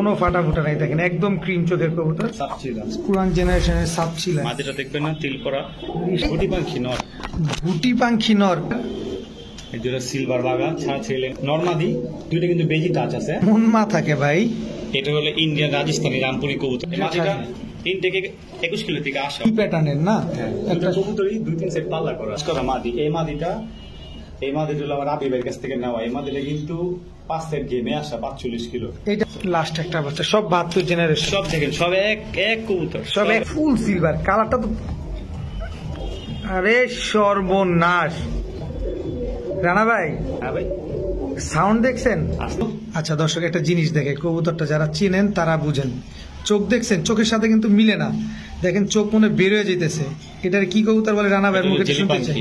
কোনো ফাটা ফুটা নাই, দেখেন একদম ক্রিম চোখের কবুতর, পুরান জেনারেশনের সাপ ছিল। মাঝেটা দেখবেন না তিল করা গুটি পাখি নর, গুটি পাখি নর, এই দুটো সিলভার বাগা ছাড়া ছেলে নর্মাদি, দুইটা কিন্তু বেজি টাচ আছে। মন মা থাকে ভাই। এটা হলো ইন্ডিয়ান রাজস্থানি রামপুরি কবুতর। মাঝেটা 3 থেকে 21 কিলো থেকে আসা কি প্যাটার্নের না, একটা কবুতরই 2-3 সেট পাল্লা করা মাদি। এই মাদিটা হলো আমার আবিবের কাছ থেকে নেওয়া। এই মাদিটা কিন্তু 5 সেট গেমে আসা 45 কিলো। এটা লাস্ট একটা বাচ্চা, সব 72 জেনারেশন, সব দেখেন সব এক কবুতর, সব এক ফুল সিলভার কালারটা তো, আরে সর্বনাশ। রানা ভাই, হ্যাঁ ভাই সাউন্ড দেখছেন? আসুন। আচ্ছা দর্শক, একটা জিনিস দেখে, কবুতরটা যারা চিনেন তারা বুঝেন। চোখ দেখছেন, চোখের সাথে কিন্তু মিলে না, দেখেন চোখ মনে বের হয়ে যেতেছে। এটার কি কবুতর বলে রানা ভাইয়ের মুখে শুনতে চাই।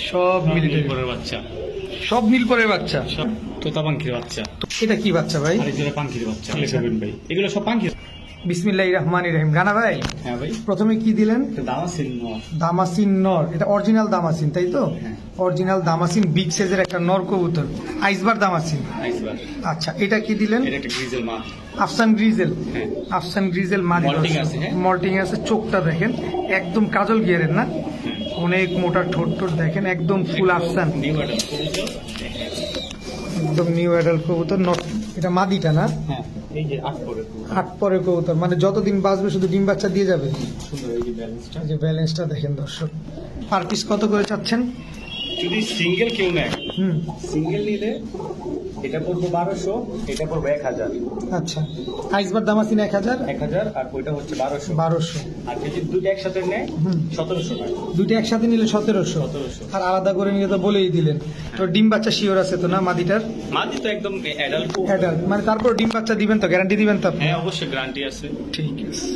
সব মিলিটারি পরের বাচ্চা, সব নীলপরের বাচ্চা, সব তোতা পাখির বাচ্চা। এটা কি বাচ্চা ভাই? আর এগুলো পাখির বাচ্চা ভাই, এগুলো সব পাখি। বিসমিল্লাহির রহমানির রহিম। রানা ভাই, হ্যাঁ ভাই, প্রথমে কি দিলেন? দামাসিন নর। দামাসিন নর, এটা অরিজিনাল দামাসিন তাই তো? হ্যাঁ। অরিজিনাল দামাসিন, বিগ সাইজের একটা নর কবুতর, আইসবার দামাসিন। আইসবার। আচ্ছা, এটা কি দিলেন? এটা একটা গ্রিজেল মা, আফসান গ্রিজেল। হ্যাঁ। আফসান গ্রিজেল মাদি, মল্টিং আছে, হ্যাঁ। মল্টিং আছে। চোখটা দেখেন একদম কাজল গিয়ারের না, অনেক মোটা ঠোঁট টোট দেখেন, একদম ফুল আফসান, নিউ অ্যাডাল্ট কবুতর। একদম নিউ অ্যাডাল্ট কবুতর। এটা মাদিটা না? হ্যাঁ, এই যে 8 পরে 8 পরের কবুতর, মানে যতদিন বাঁচবে শুধু ডিম বাচ্চা দিয়ে যাবে। সুন্দর এই যে ব্যালেন্সটা। এই যে ব্যালেন্সটা দেখেন দর্শক। পার পিস কত করে চাচ্ছেন? যদি সিঙ্গেল কেউ নেয়, হুম, সিঙ্গেল নিলে এটা পড়বে 1200, এটা পড়বে 1000। আচ্ছা, আইসবার দামাসিন 1000, 1000, আর ওইটা হচ্ছে 1200। 1200। আর যদি দুটো একসাথে নেয় 1700 টাকা। দুইটা একসাথে নিলে 1700। 1700। আর আলাদা করে নিলে তো বলেই দিলেন। তো ডিম বাচ্চা শিওর আছে তো না মাদিটার? মাদি তো একদম অ্যাডাল্ট। অ্যাডাল্ট মানে, তারপর ডিম বাচ্চা দিবেন তো, গ্যারান্টি দিবেন তো আপনি? হ্যাঁ অবশ্যই গ্যারান্টি আছে। ঠিক আছে।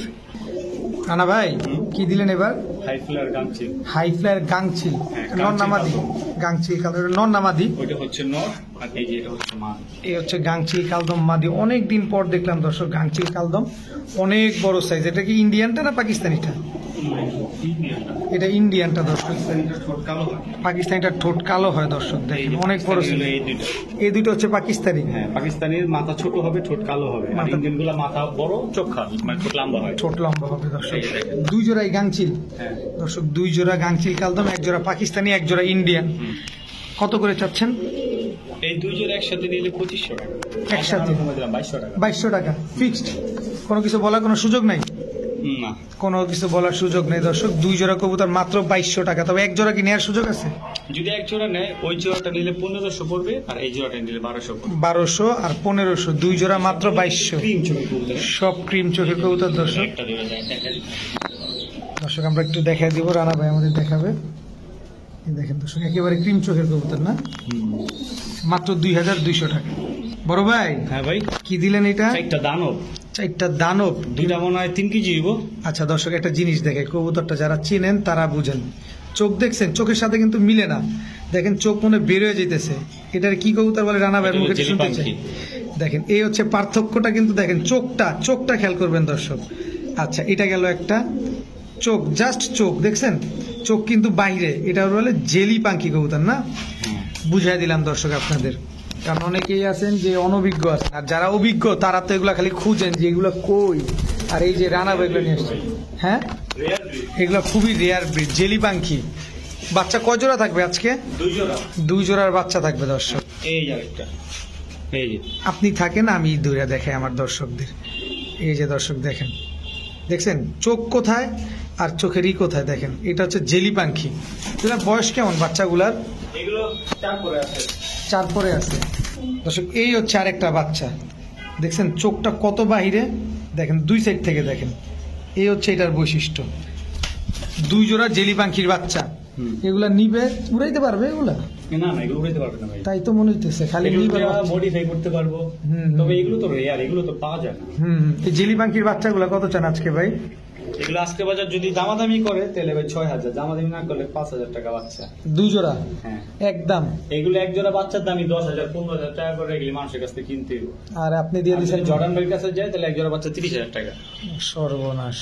রানা ভাই, কি দিলেন এবার? হাই ফ্লায়ার গামছি। হাই ফ্লায়ার গাংচিল, হ্যাঁ, নর গাংচিল নামাদি। কালদম। গাংচিল কালদম, নর নামাদি। ওইটা হচ্ছে নর, আর এই যে এটা হচ্ছে মা। এই হচ্ছে গাংচিল কালদম মাদি। অনেক দিন পর দেখলাম দর্শক গাংচিল কালদম, অনেক বড় সাইজ। এটা কি ইন্ডিয়ানটা না পাকিস্তানিটা? এটা ইন্ডিয়ানটা দর্শক, ঠোঁট কালো হয়। পাকিস্তানিটা ঠোঁট কালো হয় দর্শক, দেখেন অনেক বড় সাইজ। এই দুটো। এই দুটো হচ্ছে পাকিস্তানি। হ্যাঁ, পাকিস্তানির মাথা ছোট হবে, ঠোঁট কালো হবে। আর মাথা- ইন্ডিয়ান গুলা মাথা বড়, চোখ খাল, মানে ঠোঁট লম্বা হয়। ছোট লম্বা হবে দর্শক। এই যে দেখেন। 2 জোড়াই গাংচিল হ্যাঁ। দর্শক, 2 জোড়া গাংচিল কালদম, 1 জোড়া পাকিস্তানি, 1 জোড়া ইন্ডিয়ান। কত করে চাচ্ছেন? এই দুই জোড়া একসাথে নিলে 2500 টাকা। একসাথে? 2200 টাকা। 2200 টাকা ফিক্সড? কোনো কিছু বলার কোনো সুযোগ নাই? না, কোনো কিছু বলার সুযোগ নেই দর্শক। 2 জোড়া কবুতর মাত্র 2200 টাকা। তবে 1 জোড়া কি নেওয়ার সুযোগ আছে? যদি এক জোড়া নেয়, ওই জোড়াটা নিলে 1500 পড়বে, আর এই জোড়াটা নিলে 1200 পড়বে। 1200 আর 1500, 2 জোড়া মাত্র 2200। ক্রিম চোখের কবুতর। সব ক্রিম চোখের কবুতর দর্শক। একটা দেওয়া যায়, দেখা যায়। দর্শক আমরা একটু দেখাই দিব, রানা ভাই আমাদের দেখাবে। এই দেখেন দর্শক, একেবারে ক্রিম চোখের কবুতর না, মাত্র 2200 টাকা। বড় ভাই, হ্যাঁ ভাই, কি দিলেন এটা? একটা দানব, 4টা দানব। দুইটা মনে হয় 3 কেজি হইব। আচ্ছা দর্শক, একটা জিনিস দেখে, কবুতরটা যারা চিনেন তারা বুঝেন। চোখ দেখছেন, চোখের সাথে কিন্তু মিলে না, দেখেন চোখ মনে বের হয়ে যেতেছে। এটার কি কবুতর বলে রানা ভাইয়ের মুখে শুনতে চাই। দেখেন এই হচ্ছে পার্থক্যটা, কিন্তু দেখেন চোখটা খেয়াল করবেন দর্শক। আচ্ছা, এটা গেল একটা চোখ, জাস্ট চোখ দেখছেন, চোখ কিন্তু বাইরে। এটা বলে জেলি পাখি কবুতর না, বুঝাই দিলাম দর্শক আপনাদের। কারণ অনেকেই আছেন যে অনভিজ্ঞ আছেন, আর যারা অভিজ্ঞ তারা তো এগুলা খালি খুঁজেন যে এগুলো কই। আর এই যে রানা ভাই এগুলো নিয়ে আসছে, হ্যাঁ এগুলো খুবই রেয়ার ব্রিড, জেলি পাখি। বাচ্চা কয় জোড়া থাকবে আজকে? 2 জোড়া। 2 জোড়ার বাচ্চা থাকবে দর্শক। এই যে একটা, এই যে আপনি থাকেন, আমি দূরে দেখাই আমার দর্শকদের। এই যে দর্শক দেখেন, দেখছেন চোখ কোথায় আর চোখের কোথায়, দেখেন এটা হচ্ছে জেলি পাখি। এটার বয়স কেমন বাচ্চাগুলার? এগুলো 4 পরে আছে। 4 পরে আছে দর্শক। এই হচ্ছে আরেকটা বাচ্চা, দেখছেন চোখটা কত বাহিরে, দেখেন 2 সাইড থেকে দেখেন। এই হচ্ছে এটার বৈশিষ্ট্য। 2 জোড়া জেলি পাখির বাচ্চা। এগুলা নিবে, উড়াইতে পারবে এগুলা? না না, এগুলো উড়াইতে পারবে না ভাই। তাই তো মনে হইতেছে, খালি নিবে। মডিফাই করতে পারবো, তবে এগুলো তো রেয়ার, এগুলো তো পাওয়া যায় না। এই জেলি পাখির বাচ্চাগুলা কত চান আজকে ভাই? এগুলো আজকে বাজার যদি দামাদামি করে তাহলে ভাই 6000, দামাদামি না করলে 5000 টাকা বাচ্চা। 2 জোড়া হ্যাঁ, একদম। এগুলো এক জোড়া বাচ্চার দামই 10000 15000 টাকা করে, এগুলি মানুষের কাছ থেকে কিনতে হবে। আর আপনি দিয়ে দিচ্ছেন জর্ডান ভাইয়ের কাছে যায় তাহলে এক জোড়া বাচ্চা 30000 টাকা। সর্বনাশ।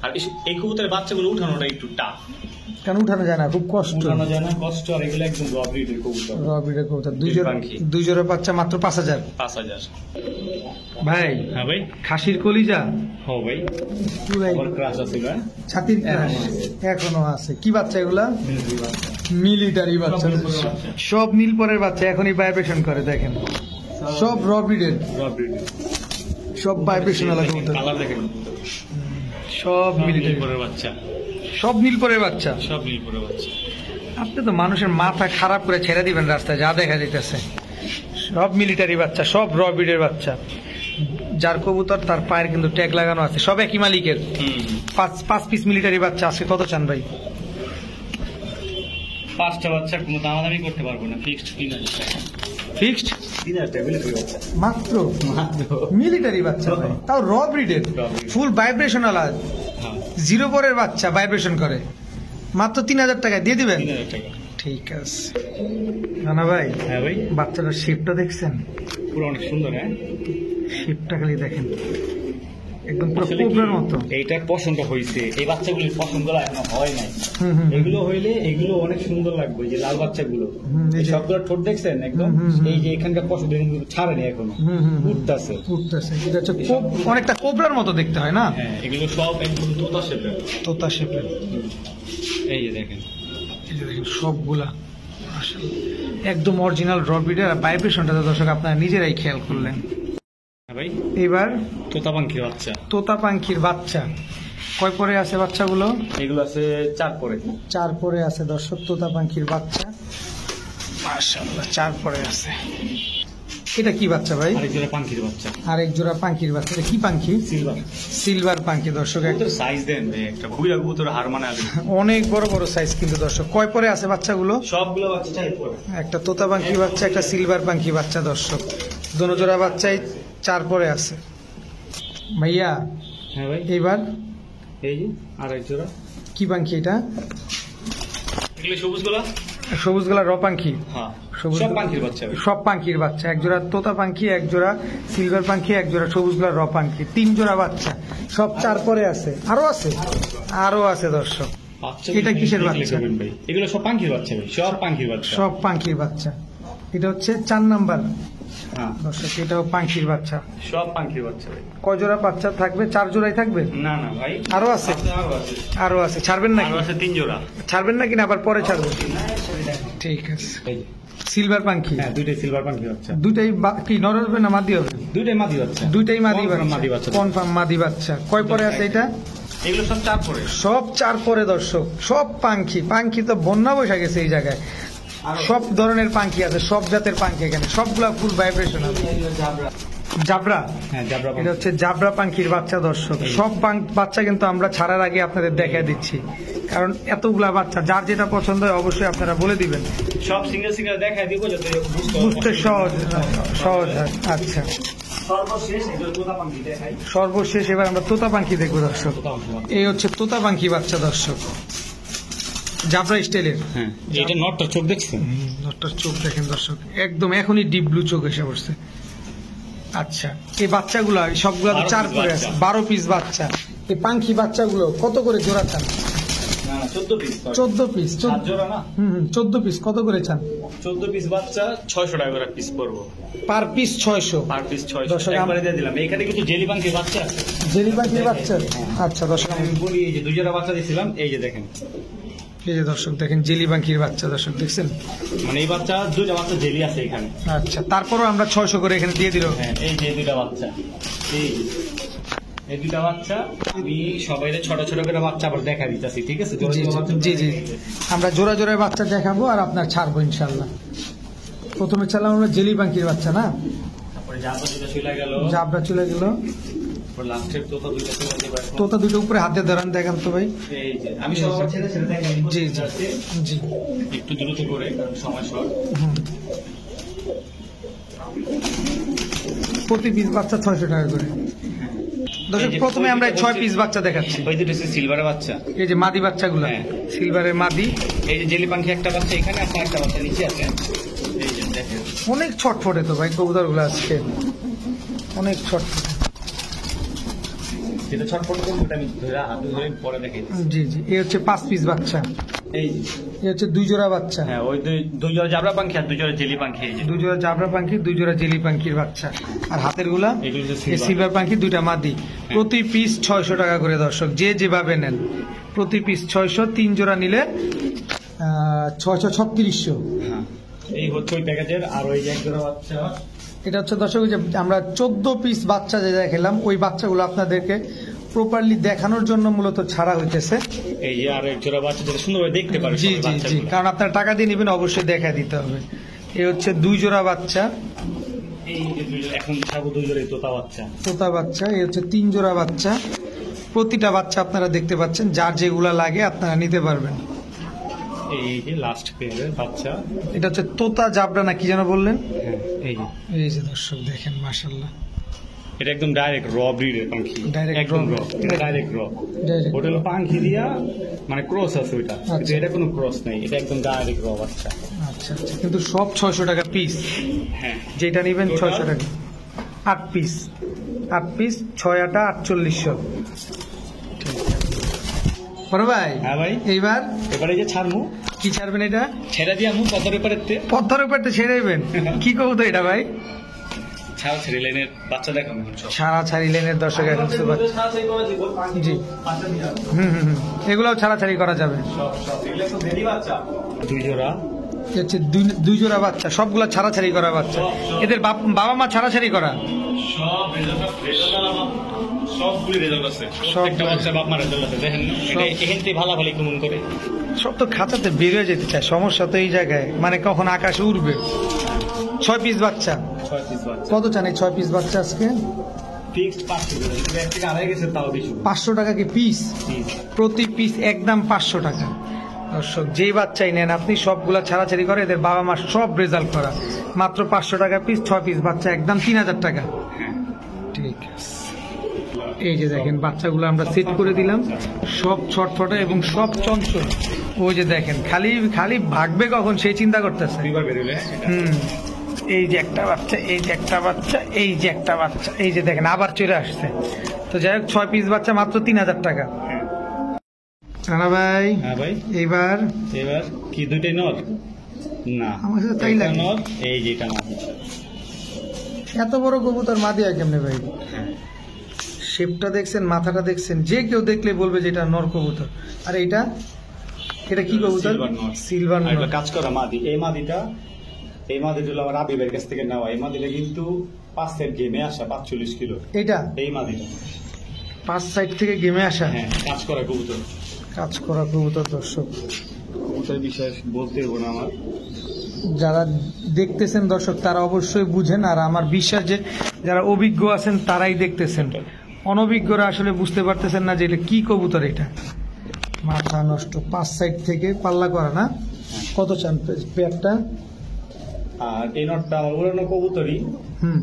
আর এই কবুতরের বাচ্চাগুলো উঠানোটা একটু টাফ, কেন উঠানো যায় না? খুব কষ্ট। উঠানো যায় না, কষ্ট। আর এগুলো একদম র ব্রিডের কবুতর। র ব্রিডের কবুতর। পাখি। দুই জোড়া বাচ্চা মাত্র 5,000। 5,000। ভাই হ্যাঁ ভাই, খাসির কলিজা হ্যাঁ ভাই, পুরাই ওর ক্রাশ আছে না, ছাতির ক্রাশ এখনো আছে। কি বাচ্চা এগুলা? মিলিটারি বাচ্চা। সব নীলপরের বাচ্চা এখনই ভাইব্রেশন করে, দেখেন সব র ব্রিডের, র ব্রিডের সব ভাইব্রেশন আলাদা কবুতর, কালার দেখেন, সব মিলিটারি, নীলপরের বাচ্চা, সব নীলপরের বাচ্চা। সব নীলপরের বাচ্চা। আপনি তো মানুষের মাথা খারাপ করে ছেড়ে দিবেন রাস্তায়, যা দেখা যাইতেছে সব মিলিটারি বাচ্চা, সব র ব্রিডের বাচ্চা। যার কবুতর তার পায়ের কিন্তু ট্যাগ লাগানো আছে, সব একই মালিকের। 5 পিস মিলিটারি বাচ্চা আছে। কত চান ভাই? 5টা বাচ্চা কোনো দামাদামি করতে পারবো না, ফিক্সড 3,000 টাকা। ফিক্সড 3,000 টাকা মিলিটারি বাচ্চা মাত্র। মিলিটারি বাচ্চা ভাই, তাও র ব্রিডের, ফুল ভাইব্রেশন আলা, হ্যাঁ, 0 পরের বাচ্চা ভাইব্রেশন করে, মাত্র 3,000 টাকায় দিয়ে দিবেন? 3,000 টাকা। ঠিক আছে রানা ভাই। হ্যাঁ ভাই, বাচ্চাটার শেপটা দেখছেন? পুরো অনেক সুন্দর। হ্যাঁ, শেপটা খালি দেখেন, একদম পুরো আসলে কি, কোবরার মতো। এইটার পছন্দ হয়েছে, এই বাচ্চাগুলির পছন্দগুলো এখনো হয় নাই। হুম, হুম, এগুলো হইলে এগুলো অনেক সুন্দর লাগবে। এই যে লাল বাচ্চাগুলো, এই এই যে- সবগুলো ঠোঁট দেখছেন একদম, এই যে এখানকার পছন্দ কিন্তু ছাড়েনি এখনো, উঠতেছে। উঠতেছে। এটা হচ্ছে অনেকটা কোবরার মতো দেখতে হয় না? হ্যাঁ, এগুলো সব একদম তোতা শেপের। তোতা শেপের। এই যে দেখেন, এই যে দেখেন সবগুলা আসলে একদম অরিজিনাল র ব্রিডের। আর ভাইব্রেশনটা তো দর্শক আপনারা নিজেরাই খেয়াল করলেন। হ্যাঁ ভাই, এবার তোতা পাখির বাচ্চা। তোতা পাখির বাচ্চা কয় পরে আছে বাচ্চাগুলো? এগুলো আছে 4 পরে। 4 পরে আছে দর্শক, তোতা পাখির বাচ্চা মাশাআল্লাহ 4 পরে আছে। এটা কি বাচ্চা ভাই? আরেক জোড়া পাখির বাচ্চা, আর এক জোড়া পাখির বাচ্চা। এটা কি পাখি? সিলভার। সিলভার পাখি দর্শক। কবুতর সাইজ দেন ভাই, একটা ভুইয়া কবুতর হার মানে আগে। অনেক বড় বড় সাইজ কিন্তু দর্শক। কয় পরে আছে বাচ্চাগুলো? সবগুলো বাচ্চা 4 পরে। একটা তোতা পাখি বাচ্চা, একটা সিলভার পাখি বাচ্চা দর্শক। দোনো জোড়া বাচ্চাই 4 পরে আছে ভাইয়া। হ্যাঁ ভাই, এবার এই যে আরেক জোড়া। কি পাখি এটা? এগুলো সবুজগুলা। সবুজ গলা র পাখি। হ্যাঁ, সবুজ সব পাখির বাচ্চা ভাই। সব পাখির বাচ্চা। এক জোড়া তোতা পাখি, এক জোড়া সিলভার পাখি, এক জোড়া সবুজ গলার র পাখি, 3 জোড়া বাচ্চা, সব 4 পরে আছে। আরো আছে, আরো আছে দর্শক। বাচ্চাগুলো এটা কিসের দেখলে বাচ্চা? করবেন ভাই, এগুলো সব পাখির বাচ্চা ভাই, সব পাখির বাচ্চা। সব পাখির বাচ্চা। এটা হচ্ছে 4 নাম্বার হ্যাঁ, দর্শক, এটাও পাখির বাচ্চা। সব পাখির বাচ্চা ভাই। কয় জোড়া বাচ্চা থাকবে? 4 জোড়াই থাকবে? না না ভাই, আরো আছে? আরো আছে, আরো আছে। ছাড়বেন নাকি? আরো আছে 3 জোড়া। ছাড়বেন নাকি না আবার পরে ছাড়বো? ঠিক আছে। এই যে, সিলভার পাখি হ্যাঁ, দুইটাই সিলভার পাখির বাচ্চা। দুইটাই কি নর হবে না মাদি হবে? দুইটাই মাদি বাচ্চা। দুইটাই মাদি Confirm মাদি বাচ্চা। কনফার্ম মাদি বাচ্চা। কয় পরে আছে এটা? এগুলো সব 4 পরে। সব 4 পরে দর্শক। সব পাখি, পাখি তো বন্যা বসে গেছে এই জায়গায়। সব ধরনের পাখি আছে, সব জাতের পাখি এখানে, সবগুলা ফুল ভাইব্রেশন আছে। জাবরা। হ্যাঁ, জাবরা এটা হচ্ছে জাবরা পাখির বাচ্চা দর্শক। সব বাচ্চা কিন্তু আমরা ছাড়ার আগে আপনাদের দেখায় দিচ্ছি, কারণ এতগুলা বাচ্চা যার যেটা পছন্দ হয় অবশ্যই আপনারা বলে দিবেন, সব সিঙ্গেল সিঙ্গেল দেখায় দিব যাতে বুঝতে সহজ সহজ হয়। আচ্ছা, সর্বশেষ এগুলো তোতা পাখি দেখাই। সর্বশেষ এবার আমরা তোতা পাখি দেখবো দর্শক। তোতা পাখি বাচ্চা। এই হচ্ছে তোতা পাখি বাচ্চা দর্শক, জাবরা স্টাইলের। হ্যাঁ, এটা নটটা চোখ দেখছেন? নটটার চোখ দেখেন দর্শক, একদম এখনই ডিপ ব্লু চোখ এসে পড়ছে। আচ্ছা, এই বাচ্চাগুলো সবগুলো 4 পরে আছে, 12 পিস বাচ্চা। এই পাখি বাচ্চাগুলো কত করে জোড়া চান? না না, 14 পিস। 14 পিস। 7 জোড়া না? 14 পিস কত করে চান? 14 পিস বাচ্চা 600 টাকা করে পিস পড়বো। Per piece 600। পার পিস 600 দর্শক, একবারে দিয়ে দিলাম। এখানে কিছু জেলি পাখির বাচ্চা আছে। জেলি পাখির বাচ্চা। আচ্ছা দর্শক, আমি বলি, এই যে 2 জোড়া বাচ্চা দিয়েছিলাম, এই যে দেখেন। এই যে দর্শক দেখেন জেলি পাখির বাচ্চা দর্শক দেখছেন। মানে এই বাচ্চা 2টা বাচ্চা জেলি আছে এখানে। আচ্ছা, তারপরও আমরা 600 করে এখানে দিয়ে দিল। হ্যাঁ, এই যে 2টা বাচ্চা, এই যে এই 2টা বাচ্চা আমি সবাইরে ছোট ছোট করে বাচ্চা আবার দেখা দিতেছি, ঠিক আছে? জোড়া জোড়া বাচ্চা জি জি, আমরা জোড়া জোড়া বাচ্চা দেখাবো আর আপনার ছাড়বো ইনশাল্লাহ। প্রথমে চালাম আমরা জেলি পাখির বাচ্চা না, তারপরে জাবরা 2টা চলে গেল, জাবরা চলে গেল, তারপর লাস্টের তোতা 2টা চলে যাবে। তোতা দুটো উপরে হাতে ধরান দেখান তো ভাই। এই যে আমি সবার ছেড়ে ছেড়ে দেখাই। জি জি জি। একটু দ্রুত করে, কারণ সময় শর্ট। হুম। প্রতি পিস বাচ্চা 600 টাকা করে। দর্শক, প্রথমে আমরা 6 পিস বাচ্চা দেখাচ্ছি। ওই দুটো হচ্ছে সিলভারের বাচ্চা। এই যে মাদি বাচ্চাগুলো, হ্যাঁ। সিলভারের মাদি। এই যে জেলি পাখি একটা বাচ্চা এখানে আছে, একটা বাচ্চা নিচে আছে। এই যে দেখেন, অনেক ছটফটে তো ভাই কবুতর গুলো আজকে, অনেক ছটফটে। যেটা ছটফট করবো ওটা আমি ধরে হাতে ধরে পরে দেখে দিচ্ছি। জি জি, এই হচ্ছে 5 পিস বাচ্চা, এই এই হচ্ছে 2 জোড়া বাচ্চা, হ্যাঁ ওই দুই জোড়া জাবরা পাখি আর দুই জোড়া জেলি পাখি। এই যে 2 জোড়া জাবরা পাখি, 2 জোড়া জেলি পাখির বাচ্চা, আর হাতের গুলা এগুলো হচ্ছে এই silver। সিলভার পাখি, 2টা মাদি। প্রতি পিস 600 টাকা করে দর্শক, যে যেভাবে নেন প্রতি পিস 600, 3 জোড়া নিলে 600-3600। হ্যাঁ এই হচ্ছে ওই প্যাকেজের। আর ওই এক জোড়া বাচ্চা এটা হচ্ছে দর্শক ওই যে আমরা 14 পিস বাচ্চা যে দেখালাম, ওই বাচ্চাগুলো আপনাদেরকে প্রপারলি দেখানোর জন্য মূলত ছাড়া হইতেছে। এই যে আর এক জোড়া বাচ্চা যেটা সুন্দরভাবে দেখতে পারে জি সবাই জি জি, বাচ্চাগুলো। কারণ আপনারা টাকা দিয়ে নেবেন, অবশ্যই দেখা দিতে হবে। এই হচ্ছে 2 জোড়া বাচ্চা, এই যে দুই জোড়া, এখন ছাড়বো দুই জোড়া এই তোতা বাচ্চা। তোতা বাচ্চা। এই হচ্ছে 3 জোড়া বাচ্চা। প্রতিটা বাচ্চা আপনারা দেখতে পাচ্ছেন, যার যেগুলা লাগে আপনারা নিতে পারবেন। এই যে লাস্ট পেয়ারের বাচ্চা। এটা হচ্ছে তোতা জাবরা না কি যেন বললেন? হ্যাঁ এই যে এই যে দর্শক দেখেন, মাশাআল্লাহ, এটা একদম ডাইরেক্ট র ব্রিডের পাখি, Direct একদম raw। র, এটা ডাইরেক্ট র। Direct। ওটা হলো পাখি দিয়া মানে ক্রস আছে ওইটা, কিন্তু আচ্ছা। এটা কোনো ক্রস নাই, এটা একদম ডাইরেক্ট র বাচ্চা। আচ্ছা আচ্ছা, কিন্তু সব 600 টাকা পিস, হ্যাঁ যেটা নেবেন Total? 600 টাকা। 8 পিস, 8 পিস 6 8 4800। বড় ভাই, হ্যাঁ ভাই, এইবার এবারে যে ছাড়মু কি ছাড়বেন? এটা ছেড়ে দিয়ে আমু কত রেপারেতে পথর উপরতে ছেড়ে দেবেন? কি করবো তো এটা ভাই? ছাড় ছেড়ে লাইনের বাচ্চা দেখাবো সব। ছাড়া ছাড়ি লেনের দর্শক এখন বুঝতে পারছি। জি। এগুলোও ছাড়াছাড়ি করা যাবে। দুই জোড়া এ হচ্ছে দুই জোড়া বাচ্চা, সবগুলা ছাড়াছাড়ি করা বাচ্চা। এদের বাবা মা ছাড়াছাড়ি করা। সব সবগুলি রেজাল্ট আছে, প্রত্যেকটা বাচ্চা বাপ মা রেজাল্ট আছে। দেখেন না, এটা এখান থেকে ভালাভালি কেমন করে সব তো খাঁচাতে বেরিয়ে যেতে চায়, সমস্যা তো এই জায়গায়, মানে কখন আকাশে উঠবে। 6 পিস বাচ্চা। 6 পিস বাচ্চা কত চান এই 6 পিস বাচ্চা আজকে? ফিক্সড 500 টাকা, কিন্তু এক থেকে আড়াই গেছে তাও বেশি 500 টাকা কি পিস? প্রতি পিস একদম 500 টাকা। দর্শক যেই বাচ্চাই নেন আপনি, সবগুলা ছাড়াছাড়ি করে, এদের বাবা মা সব রেজাল্ট করা, মাত্র 500 টাকা পিস। 6 পিস বাচ্চা একদম 3000 টাকা। ঠিক আছে, এই যে দেখেন বাচ্চাগুলো আমরা সেট করে দিলাম, সব ছটফটে এবং সব চঞ্চল। ওই যে দেখেন খালি খালি ভাগবে কখন সেই চিন্তা করতেছে। দুইবার বেরোলে এই যে একটা বাচ্চা, এই যে একটা বাচ্চা, এই যে একটা বাচ্চা, এই যে দেখেন আবার চলে আসছে। তো যাই হোক, 6 পিস বাচ্চা মাত্র 3000 টাকা। রানা ভাই, হ্যাঁ ভাই, এইবার এবার কি দুইটাই নর না? আমার কাছে তাই এটা লাগে। নর, এই যে এটা মাদি। এত বড় কবুতর মাদি হয় কেমনে ভাই? শেপটা দেখছেন, মাথাটা দেখছেন, যে কেউ দেখলে বলবে যে এটা নর কবুতর। আর এটা এটা কি কবুতর? Silver nut। সিলভার আর নর। এটা কাজ করা মাদি। এই মাদিটা হলো আমার আবিবের কাছ থেকে নেওয়া। এই মাদিটা কিন্তু 5 সেট গেমে আসা 45 কিলো। এটা এই মাদিটা 5 সাইড থেকে গেমে আসা হ্যাঁ কাজ করা কবুতর। কাজ করা কবুতর। দর্শক কবুতর বিষয় বলতে হবো না আমার। যারা দেখতেছেন দর্শক, তারা অবশ্যই বুঝেন, আর আমার বিশ্বাস যে যারা অভিজ্ঞ আছেন তারাই দেখতেছেন। অনভিজ্ঞরা আসলে বুঝতে পারতেছেন না যে এটা কি কবুতর। এটা মাথা নষ্ট, 5 সাইড থেকে পাল্লা করা না। কত চান পেয়ারটা? আর এই নটটা আমার উড়ানো কবুতরই। হুম,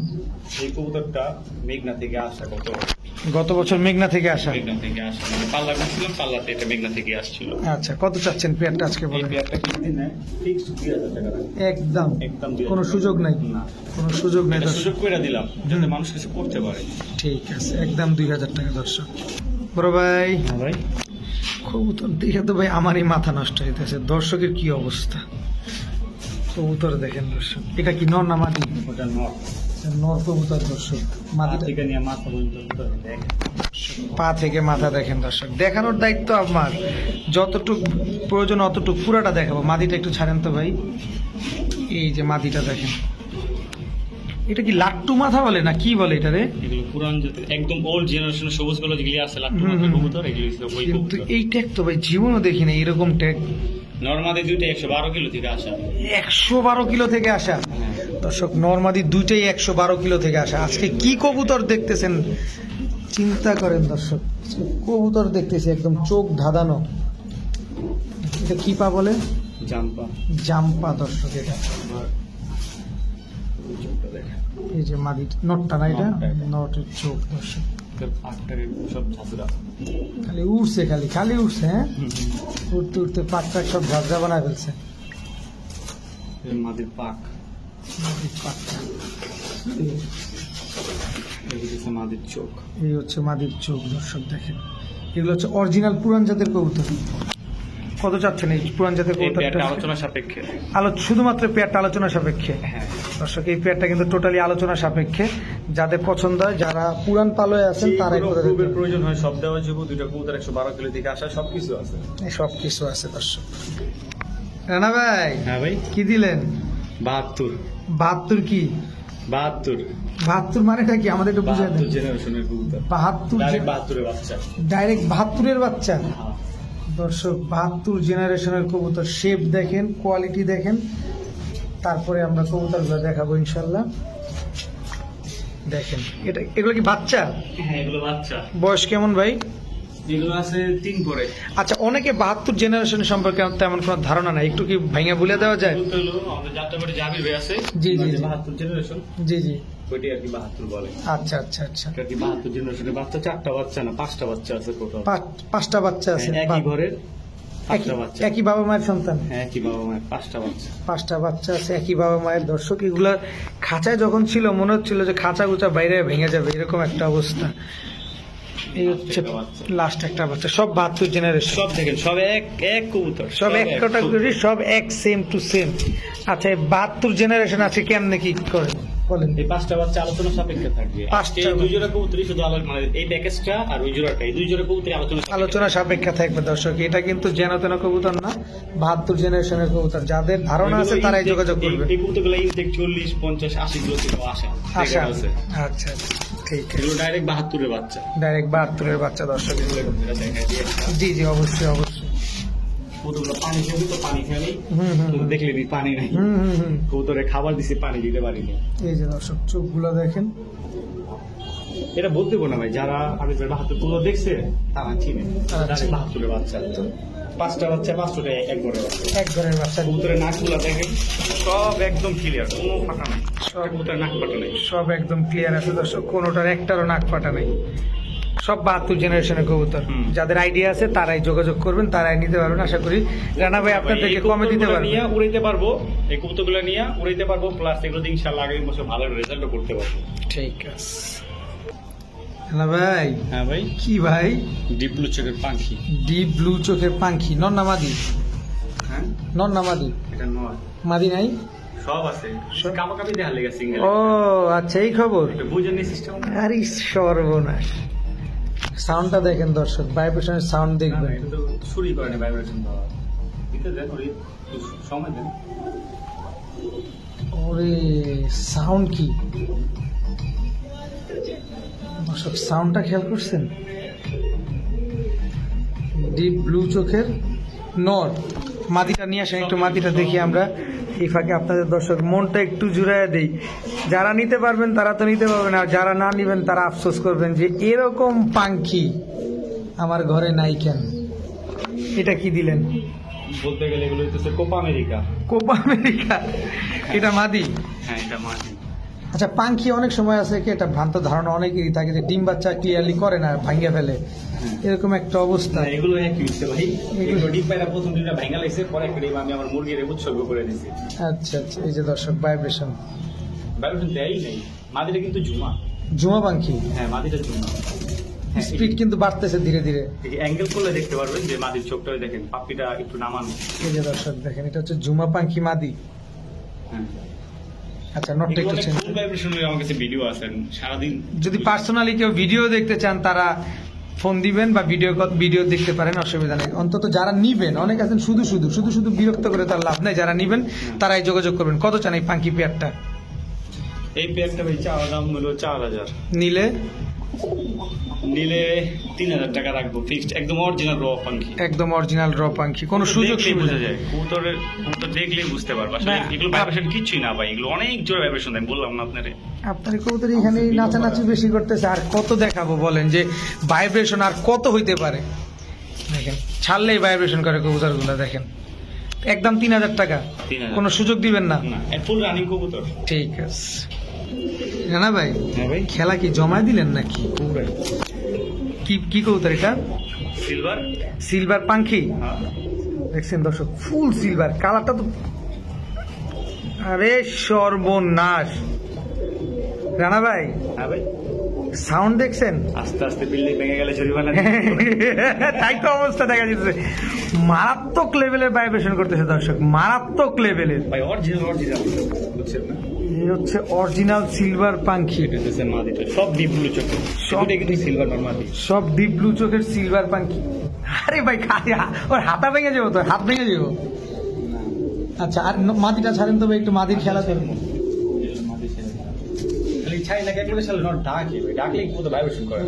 এই কবুতরটা মেঘনা থেকে আসা, গত বছর মেঘনা থেকে আসা। মেঘনা থেকে আসা, মানে পাল্লা করছিলাম, পাল্লাতে এটা মেঘনা থেকে আসছিল। আচ্ছা, কত চাচ্ছেন পেয়ারটা আজকে এই বলেন? পেয়ারটা কিনতে নেয় ফিক্সড 2000 টাকা লাগে। একদম একদম কোনো সুযোগ নাই, না, কোনো সুযোগ নেই এটা দর্শক। সুযোগ করে দিলাম যাতে মানুষ কিছু করতে পারে। ঠিক আছে, একদম 2000 টাকা দর্শক। বড় ভাই, হ্যাঁ ভাই, কবুতর দেখে তো ভাই আমারই মাথা নষ্ট হইতেছে। দর্শকের কি অবস্থা, কবুতর দেখেন দর্শক। এটা কি নর না মাদি? ওটা নট নর কবুতর দর্শক। মাদিটা থেকে নিয়ে মাথা পর্যন্ত দেখ। পা থেকে মাথা দেখেন দর্শক, দেখানোর দায়িত্ব আমার। যতটুকু প্রয়োজন অতটুকু পুরাটা দেখাবো। মাদিটা একটু ছাড়েন তো ভাই। এই যে মাদিটা দেখেন, এটা কি লাট্টু মাথা বলে না কি বলে এটা রে? এগুলো পুরান জাতের একদম ওল্ড জেনারেশনের সবুজ গুলো যেগুলি আছে লাট্টু হুম, মাথার হুম। কবুতর, এগুলি ছিল ওই কিন্তু কবুতর। এই ট্যাগ তো ভাই জীবনও দেখি না এরকম ট্যাগ। নরমাদি দুইটা 112 কিলো থেকে আসা। 112 কিলো থেকে আসা দর্শক। নরমাদি দুইটাই 112 কিলো থেকে আসা। আজকে কি কবুতর দেখতেছেন চিন্তা করেন দর্শক। আজকে কবুতর দেখতেছি একদম চোখ ধাঁধানো। এটা কি পা বলে? জাম্পা। জাম্পা দর্শক। এটা এই যে মাদি নটটা না, এটা নটের চোখ দর্শক। আটটারে সব ঝাঁঝরা। খালি উঠছে, খালি খালি উঠছে। হ্যাঁ, উঠতে উঠতে পাকটা সব ঝাঁঝরা বানায় ফেলছে। মাদির পাক। মাদির পাকটা মাদির চোখ। এই হচ্ছে মাদির চোখ দর্শক দেখেন, এগুলো হচ্ছে অরিজিনাল পুরান জাতের কবুতর। কত চাচ্ছেন এই পুরান জাতের কবুতরটা? আলোচনা সাপেক্ষে, শুধুমাত্র পেয়ারটা আলোচনা সাপেক্ষে। হ্যাঁ দর্শক এই পেয়ারটা কিন্তু টোটালি আলোচনা সাপেক্ষে, যাদের পছন্দ হয়, যারা পুরান পালয়ে আছেন তারাই প্রয়োজন হয় সব দেওয়া যাবে। দুইটা কবুতর 112 কিলো থেকে আসা, সবকিছু আছে, সব কিছু আছে দর্শক। রানা ভাই, হ্যাঁ ভাই, কি দিলেন? 72। 72 কি? 72 মানেটা কি আমাদের একটু বুঝিয়ে দেন। জেনারেশনের কবুতর, 72 72 এর বাচ্চা, ডাইরেক্ট 72 এর বাচ্চা। দর্শক 72 জেনারেশনের কবুতর, শেপ দেখেন, কোয়ালিটি দেখেন, তারপরে আমরা কবুতরগুলো দেখাবো ইনশাল্লাহ। দেখেন এগুলো কি বাচ্চা? হ্যাঁ এগুলো বাচ্চা। বয়স কেমন ভাই? এগুলো আছে 3 করে। আচ্ছা, অনেকে 72 জেনারেশন সম্পর্কে তেমন কোনো ধারণা নাই, একটু কি ভাইঙা বলে দেওয়া যায়? আমাদের যাত্রাবাড়ি জাবির ভাই আছে, জি জি 72 জেনারেশন, জি জি, ওইটি আর কি 72 বলে। আচ্ছা আচ্ছা আচ্ছা, এটা কি 72 জেনারেশনের বাচ্চা? 4টা বাচ্চা না 5টা বাচ্চা আছে টোটাল। 5টা বাচ্চা আছে একই ঘরের 5টা বাচ্চা, একই বাবা মায়ের সন্তান। হ্যাঁ একই বাবা মায়ের 5টা বাচ্চা। 5টা বাচ্চা আছে একই বাবা মায়ের। দর্শক এগুলা খাঁচায় যখন ছিল মনে হচ্ছিল যে খাঁচা গুচা বাইরে ভেঙে যাবে, এরকম একটা অবস্থা। এই হচ্ছে লাস্ট একটা বাচ্চা, সব 72 জেনারেশন। সব দেখেন সব এক কবুতর, সব এক ক্যাটাগরি, সব এক সেম টু সেম। আচ্ছা 72 জেনারেশন আছে, কেমনে কি করে বলেন? এই 5টা বাচ্চা আলোচনা সাপেক্ষে থাকবে। এই দুই জোড়া কবুতরই শুধু মানে এই প্যাকেজটা আর ওই জোড়াটা, এই দুই জোড়া কবুতরই আলোচনা সাপেক্ষে থাকবে দর্শক। এটা কিন্তু যেন তেন কবুতর না, 72 জেনারেশনের কবুতর। যাদের ধারণা আছে তারাই যোগাযোগ করবে। এই কবুতরগুলো ইনটেক 40, 50, 80 কিলো থেকে আসা। আচ্ছা আচ্ছা, ঠিক আছে। এগুলো ডাইরেক্ট 72 এর বাচ্চা, ডাইরেক্ট 72 এর বাচ্চা দর্শক। জি জি, অবশ্যই অবশ্যই। কবুতরগুলো পানি খেয়ে তো পানি খেয়ে দেখলে পানি নাই, কবুতরে খাবার দিছি, পানি দিতে পারিনি। এই যে দর্শক চোখগুলো দেখেন, এটা বলতে পারবো না ভাই, যারা আমি 72 গুলো দেখছে তারা চিনে। 72 এর বাচ্চা, 5টা বাচ্চা, 5টা এক ঘরের বাচ্চা, এক ঘরের বাচ্চা। কবুতরের নাকগুলো দেখেন সব একদম ক্লিয়ার, কোনো ফাটা নাই, সব কবুতরের নাক ফাটা নাই, সব একদম ক্লিয়ার আছে দর্শক, কোনোটার একটারও নাক ফাটা নেই। সব 72 জেনারেশনের কবুতর। যাদের আইডিয়া আছে তারাই যোগাযোগ করবেন, তারাই নিতে পারবেন। আশা করি রানা ভাই আপনাদেরকে কমে দিতে পারবেন। নিয়ে উড়াইতে পারবো, এই কবুতরগুলো নিয়ে উড়াইতে পারবো, প্লাস এগুলো ইনশাআল্লাহ আগামী বছর ভালো রেজাল্টও করতে পারবো। ঠিক আছে রানা ভাই। হ্যাঁ ভাই, কি ভাই? ডিপ ব্লু চোখের পাখি। ডিপ ব্লু চোখের পাখি, নন্না মাদি? হ্যাঁ নন্না মাদি? এটা নয়, মাদি নাই, সব আছে, কামাকামি দেখা লেগে সিঙ্গেল। ও আচ্ছা, এই খবর। বুঝেন নি সিস্টেম। আরে সর্বনাশ, সাউন্ডটা দেখেন দর্শক, ভাইব্রেশনের সাউন্ড দেখবেন। এটা তো শুরুই করেনি ভাইব্রেশন দেওয়া, দিতে দেন, ওই সময় দেন। ওরে সাউন্ড কি দর্শক, সাউন্ডটা খেয়াল করছেন? ডিপ ব্লু চোখের নর। মাদিটা নিয়ে আসেন, একটু মাদিটা দেখি আমরা এই ফাঁকে আপনাদের দর্শক মনটা একটু জুড়াইয়া দেই। যারা নিতে পারবেন তারা তো নিতে পারবেন, আর যারা না নিবেন তারা আফসোস করবেন যে এরকম পাখি আমার ঘরে নাই কেন। এটা কি দিলেন? বলতে গেলে এগুলো হচ্ছে কোপা আমেরিকা। Copa America? এটা মাদি? হ্যাঁ এটা মাদি। আচ্ছা, পাখি অনেক সময় আছে কি একটা ভ্রান্ত ধারণা অনেকেরই থাকে যে ডিম বাচ্চা ক্লিয়ারলি করে না, ভাঙ্গা ফেলে, এরকম একটা অবস্থা। এগুলো একই হচ্ছে ভাই, এগুলো ডিম পায়রা প্রথম ডিমটা ভাঙ্গা লাগছে, পরে একটা ডিম আমি আমার মুরগির উৎসর্গ করে দিয়েছি। আচ্ছা আচ্ছা, এই যে দর্শক ভাইব্রেশন দেয়ই নেই। মাদিটা কিন্তু ঝুমা, ঝুমা পাখি। হ্যাঁ মাদিটা ঝুমা। স্পিড কিন্তু বাড়তেছে ধীরে ধীরে। অ্যাঙ্গেল করলে দেখতে পারবেন যে মাদির চোখটা দেখেন, পাপ্পিটা একটু নামানো। এই যে দর্শক দেখেন, এটা হচ্ছে ঝুমা পাখি মাদি। হ্যাঁ আচ্ছা, নটটা একটু চেঞ্জ। ফুল ভাইব্রেশনের আমার কাছে ভিডিও আছে সারাদিন। যদি পার্সোনালি কেউ ভিডিও দেখতে চান তারা ফোন দিবেন বা ভিডিও দেখতে পারেন, অসুবিধা নেই। অন্তত যারা নিবেন, অনেক আছেন শুধু শুধু বিরক্ত করে তার লাভ নাই, যারা নিবেন তারাই যোগাযোগ করবেন। কত চান এই পাখি পেয়ারটা? এই পেয়ারটা ভাই চাওয়া দাম হলো 4000। নিলে 3000 টাকা রাখবো ফিক্সড, একদম অরিজিনাল র পাখি। একদম অরিজিনাল র পাখি, কোনো সুযোগ বোঝা যায়, কবুতর দেখলেই বুঝতে পারবা। আসলে এগুলো ভাইব্রেশন কিছুই না ভাই, এগুলো অনেক জোরে ভাইব্রেশন দেয়, বললাম না আপনারে। আপনার কবুতর এখানে নাচানাচি বেশি করতেছে, আর কত দেখাবো বলেন যে ভাইব্রেশন আর কত হইতে পারে? দেখেন ছাড়লেই ভাইব্রেশন করে কবুতর গুলো, দেখেন একদম 3000 টাকা। কোনো সুযোগ দিবেন না? ফুল রানিং কবুতর। ঠিক আছে রানা ভাই। হ্যাঁ ভাই, খেলা কি জমায় দিলেন নাকি? কি কবুতর এটা? সিলভার। সিলভার পাখি দেখছেন দর্শক, ফুল সিলভার কালারটা তো। আরে সর্বনাশ রানা ভাই হ্যাঁ ভাই, সাউন্ড দেখছেন? আস্তে আস্তে বিল্ডিং ভেঙে গেলে জরিমানা তাই তো অবস্থা দেখা যাচ্ছে, মারাত্মক লেভেলের ভাইব্রেশন করতেছে দর্শক, মারাত্মক লেভেলের। ভাই অরিজিনাল বুঝছেন না? এই হচ্ছে অরিজিনাল সিলভার পাঙ্খি, এটা হচ্ছে মাদিটা, সব ডিপ ব্লু চোখ, সব সবটা কিন্তু সিলভার নরমালি, সব ডিপ ব্লু চোখের সিলভার পাঙ্খি। আরে ভাই খালি ওর হাতা ভেঙে যাবো, তো হাত ভেঙে যাবো। আচ্ছা, আর মাদিটা ছাড়েন তো ভাই, একটু মাদির খেলা করুন। খালি ছাই না কেটে গেলে নট ডাকে, ডাকলে কিন্তু ভাইব্রেশন করে,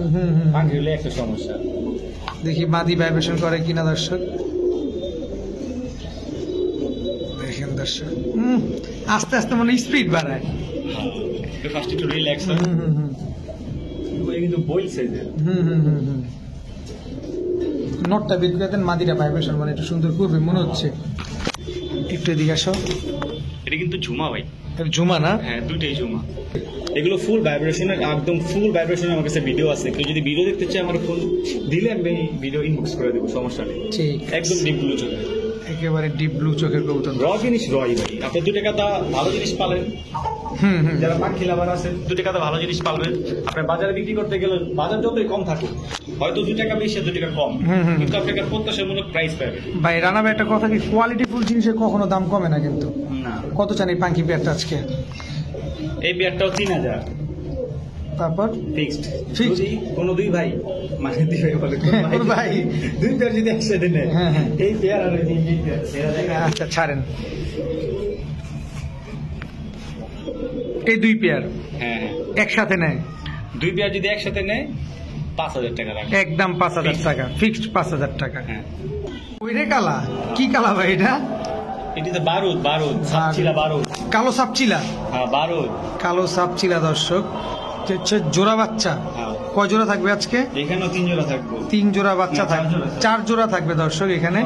পাখি হলে একটা সমস্যা। দেখি মাদি ভাইব্রেশন করে কিনা দর্শক, দেখেন দর্শক। আস্তে আস্তে মনে স্পিড বাড়ায়। ফার্স্ট একটু রিল্যাক্স হয়, কিন্তু বলছে যে নটটা বের করে দেন, মাদিটা ভাইব্রেশন মানে একটু সুন্দর করবে মনে হচ্ছে। একটু এদিকে আসো। এটা কিন্তু ঝুমা ভাই, ঝুমা না? হ্যাঁ দুইটাই ঝুমা। এগুলো ফুল ভাইব্রেশনের, একদম ফুল ভাইব্রেশনের আমার কাছে ভিডিও আছে। কেউ যদি ভিডিও দেখতে চায় আমার ফোন দিলে আমি ভিডিও ইনবক্স করে দেবো, সমস্যা নেই। ঠিক, একদম ডিপ ব্লু চোখে, একেবারে ডিপ ব্লু চোখের কবুতর। র জিনিস রয় ভাই, আপনি 2 টাকা তা ভালো জিনিস পালেন। যারা পাখি লাভার আছে 2 টাকা ভালো জিনিস পালবেন। আপনি বাজারে বিক্রি করতে গেলে বাজার যতই কম থাকুক, হয়তো 2 টাকা বেশি 2 টাকা কম, কিন্তু আপনি একটা প্রত্যাশামূলক প্রাইস পাবেন। ভাই রানা ভাই একটা কথা কি, কোয়ালিটি ফুল জিনিসের কখনো দাম কমে না কিন্তু। না, কত চান এই পাঙ্কি পেয়ারটা আজকে? এই পেয়ারটাও 3000 তারপর ফিক্সড। Fixed? যদি কোনো দুই ভাই মানে দুই ভাই বলে কোন ভাই? দুই পেয়ার যদি একসাথে নেয়, হ্যাঁ, হ্যাঁ। এই পেয়ার আর এই পেয়ার এরা দেখা আচ্ছা ছাড়েন, এই দুই পেয়ার হ্যাঁ হ্যাঁ, একসাথে নেয়, 2 পেয়ার যদি একসাথে নেয় 5000 টাকা রাখবে একদম 5000 টাকা ফিক্সড, 5000 টাকা। হ্যাঁ। ওই রে কালা, কি কালা ভাই এটা? এটি তো বারুদ সাপচিলা বারুদ, কালো সাপচিলা, হ্যাঁ বারুদ, কালো সাপচিলা দর্শক। এটা হচ্ছে জোড়া বাচ্চা। হ্যাঁ। কয় জোড়া থাকবে আজকে? এখানেও 3 জোড়া থাকবে। 3 জোড়া বাচ্চা না, থাকবে, 4 জোড়া থাকবে দর্শক এখানে।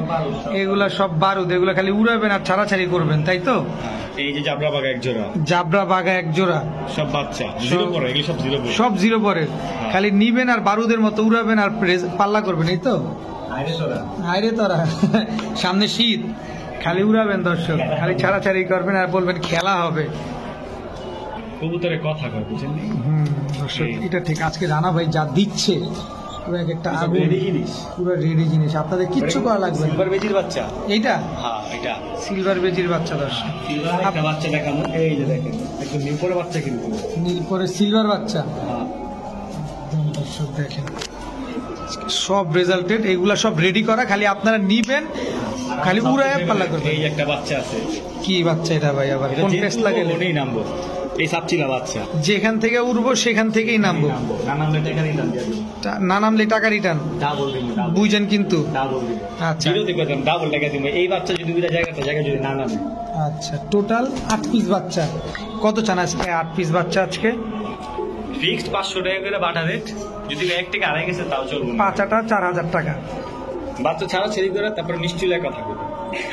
এগুলা সব বারুদ, এগুলা খালি উড়াবেন আর ছাড়াছাড়ি করবেন, তাই তো? হ্যাঁ, এই যে জাবরা বাগা 1 জোড়া, জাবরা বাগা 1 জোড়া, সব বাচ্চা জিরো পরে, এগুলো সব জিরো পরে, সব 0 পরের। খালি নিবেন আর বারুদের মতো উড়াবেন আর পাল্লা করবেন, এই তো? আইরে তোরা আরে তোরা সামনে শীত, খালি উড়াবেন দর্শক, খালি ছাড়াছাড়ি করবেন আর বলবেন খেলা হবে। কবুতরের কথা কয়, বুঝছেন নি? দর্শক এটা ঠিক, আজকে রানা ভাই যা দিচ্ছে পুরো এক একটা এসব আগুন, ready জিনিস। পুরো রেডি জিনিস, আপনাদের কিচ্ছু করা লাগবে না। সিলভার বেজির বাচ্চা, এইটা হ্যাঁ এটা সিলভার বেজির বাচ্চা দর্শক, সিলভার একটা বাচ্চা দেখানো, এই যে দেখেন একদম নিউপরে বাচ্চা কিন্তু, নীল পরে সিলভার বাচ্চা। হ্যাঁ দর্শক দেখেন সব রেজাল্টেড, এগুলা সব রেডি করা, খালি আপনারা নিবেন, খালি উড়ায় পাল্লা করবেন। এই যে একটা বাচ্চা আছে, কি বাচ্চা এটা ভাই? আবার এটা কোন যেহেতু টেস্ট লাগে? ওটাই নামবো, এই সাপচিলা বাচ্চা, যেখান থেকে উড়বো সেখান থেকেই নামবো, না নামলে টাকা রিটার্ন দিয়ে দেবো, না নামলে টাকা রিটার্ন, ডাবল দিব, বুঝেন কিন্তু। ডাবল দিব, আচ্ছা জিরো দিব, ডাবল টাকা দিব। এই বাচ্চা যদি দুইটা জায়গা যদি না নামে, আচ্ছা টোটাল 8 পিস বাচ্চা। কত চান আজকে 8 পিস বাচ্চা আজকে? ফিক্সড 500 টাকা করে বাটা রেট, যদি 1 টাকা আড়াই গেছে তাও চলবে না। পাঁচাটা 4000 টাকা। বাচ্চা ছাড়া ছেড়ে করে তারপর নিশ্চয়ই কথা বলবে,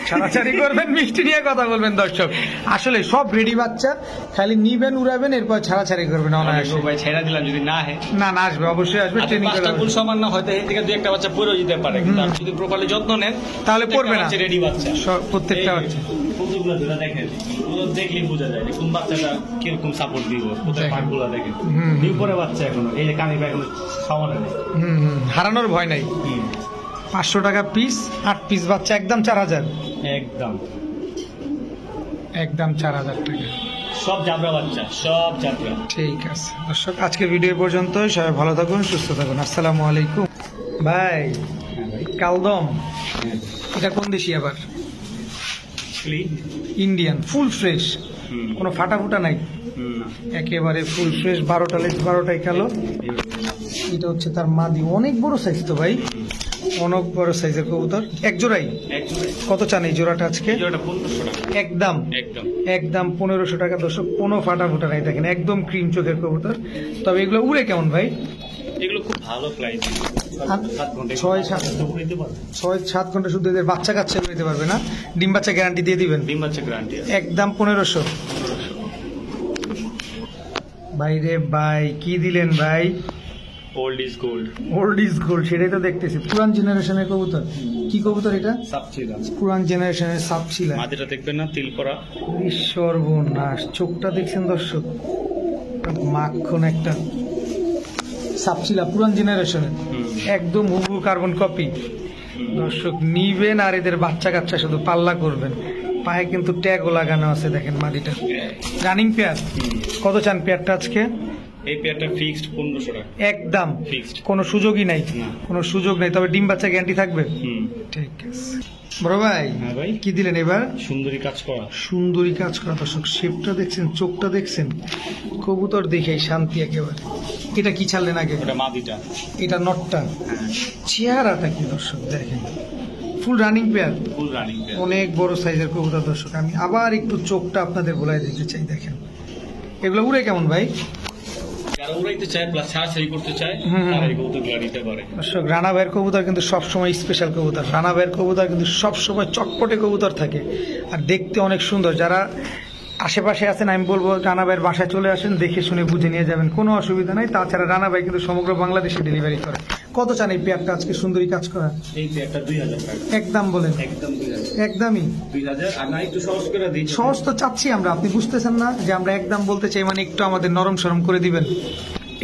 ছাড়াছাড়ি করবেন, মিষ্টি নিয়ে কথা বলবেন দর্শক। আসলে সব রেডি বাচ্চা, খালি নিবেন উড়াবেন, এরপর ছাড়াছাড়ি করবেন অনায়াসে। ভাই ছেড়া দিলাম যদি না হয়, না না আসবে, অবশ্যই আসবে, ট্রেনিং করে পাঁচটা আসবে। ফুল সমান না, হয়তো এই থেকে 2-1টা বাচ্চা পড়েও যেতে পারে, কিন্তু আপনি যদি প্রপারলি যত্ন নেন তাহলে পড়বে না। রেডি বাচ্চা প্রত্যেকটা বাচ্চা ফুলগুলো ধরে দেখেন, পুরো দেখলেই বোঝা যায় যে কোন বাচ্চাটা কিরকম সাপোর্ট দিব, কোথায় দেখেন। পাকগুলো দেখেন। হুম। নিউপরে বাচ্চা এখনো, এই যে কানি এখনো সমানে নেই। হারানোর ভয় নাই। 500 টাকা পিস, 8 পিস বাচ্চা, একদম 4000, একদম একদম 4000 টাকা। সব জাবরা বাচ্চা, সব জাবরা। ঠিক আছে দর্শক, আজকের ভিডিও পর্যন্ত, সবাই ভালো থাকুন, সুস্থ থাকুন, আসসালামু আলাইকুম। ভাই হ্যাঁ ভাই, কালদম, হ্যাঁ। এটা কোন দেশি আবার? Clean? ইন্ডিয়ান, ফুল ফ্রেশ, হুম। কোনো ফাটা ফুটা নাই, না। একেবারে ফুল ফ্রেশ, 12টা লেজ 12টাই কালো। এটা হচ্ছে তার মাদি, অনেক বড় সাইজ তো ভাই, অনেক বড় সাইজের কবুতর। এক জোড়াই? এক জোড়ায়। কত চান এই জোড়াটা আজকে? এই জোড়াটা 1500 টাকা। একদম একদম। একদম 1500 টাকা দর্শক, কোনো ফাটা ফুটা নাই, দেখেন একদম ক্রিম চোখের কবুতর। তবে এগুলো উড়ে কেমন ভাই? এগুলো খুব ভালো প্রাইস, 7 ঘন্টা 6-7 ঘন্টা শুধু এদের বাচ্চা কাচ্চা নিতে পারবে না? ডিম বাচ্চা গ্যারান্টি দিয়ে দিবেন? ডিম বাচ্চা গ্যারান্টি আছে। একদম 1500। বাইরে ভাই কি দিলেন ভাই? Old is gold, old is gold, সেটাই তো দেখতেছি। পুরান জেনারেশনের কবুতর, কি কবুতর এটা? সাপচিলা। পুরান জেনারেশনের সাপচিলা। মাটিটা দেখবেন না, তিল করা। সর্বনাশ, চোখটা দেখছেন দর্শক, মাখন একটা সাপচিলা পুরান জেনারেশনের একদম হুবহু কার্বন কপি। দর্শক নিবেন আর এদের বাচ্চা কাচ্চা শুধু পাল্লা করবেন। পায়ে কিন্তু ট্যাগও লাগানো আছে, দেখেন মাদিটা রানিং পেয়ার। কত চান পেয়ারটা আজকে? এই পেয়ারটা ফিক্সড 1500 টাকা একদম ফিক্সড। কোনো সুযোগই নাই? না। কোনো সুযোগ নেই, তবে ডিম বাচ্চা গ্যারান্টি থাকবে? ঠিক আছে বড় ভাই। হ্যাঁ ভাই, কি দিলেন এবার? সুন্দরী কাজ করা। সুন্দরী কাজ করা দর্শক, শেপটা দেখছেন, চোখটা দেখছেন, কবুতর দেখে শান্তি একেবারে। এটা কি ছাড়লেন আগে? ওটা মাদিটা। এটা নটটা। চেহারাটা কি দর্শক দেখেন, full running pair, full running pair. অনেক বড় সাইজের কবুতর দর্শক। আমি আবার একটু চোখটা আপনাদের বলাই দিতে চাই, দেখেন এগুলো উড়ে কেমন ভাই? যারা উড়াইতে চায় প্লাস ছাড়াছাড়ি করতে চায় তারা এই কবুতরগুলো নিতে পারে। দর্শক রানা ভাইয়ের কবুতর কিন্তু সবসময় স্পেশাল কবুতর। রানা ভাইয়ের কবুতর কিন্তু সবসময় চটপটে কবুতর থাকে আর দেখতে অনেক সুন্দর। যারা আশেপাশে আছেন আমি বলবো রানা ভাইয়ের বাসায় চলে আসেন, দেখে শুনে বুঝে নিয়ে যাবেন, কোনো অসুবিধা নাই। তাছাড়া রানা ভাই কিন্তু সমগ্র বাংলাদেশে ডেলিভারি করে। কত চান এই পেয়ারটা আজকে সুন্দরী কাজ করা? এই পেয়ারটা 2000 টাকা একদম বলেন? একদম 2000। একদমই 2000। আর না একটু সহজ করে দিই। সহজ তো চাচ্ছি আমরা, আপনি বুঝতেছেন না যে আমরা একদম বলতে চাই, মানে একটু আমাদের নরম সরম করে দিবেন।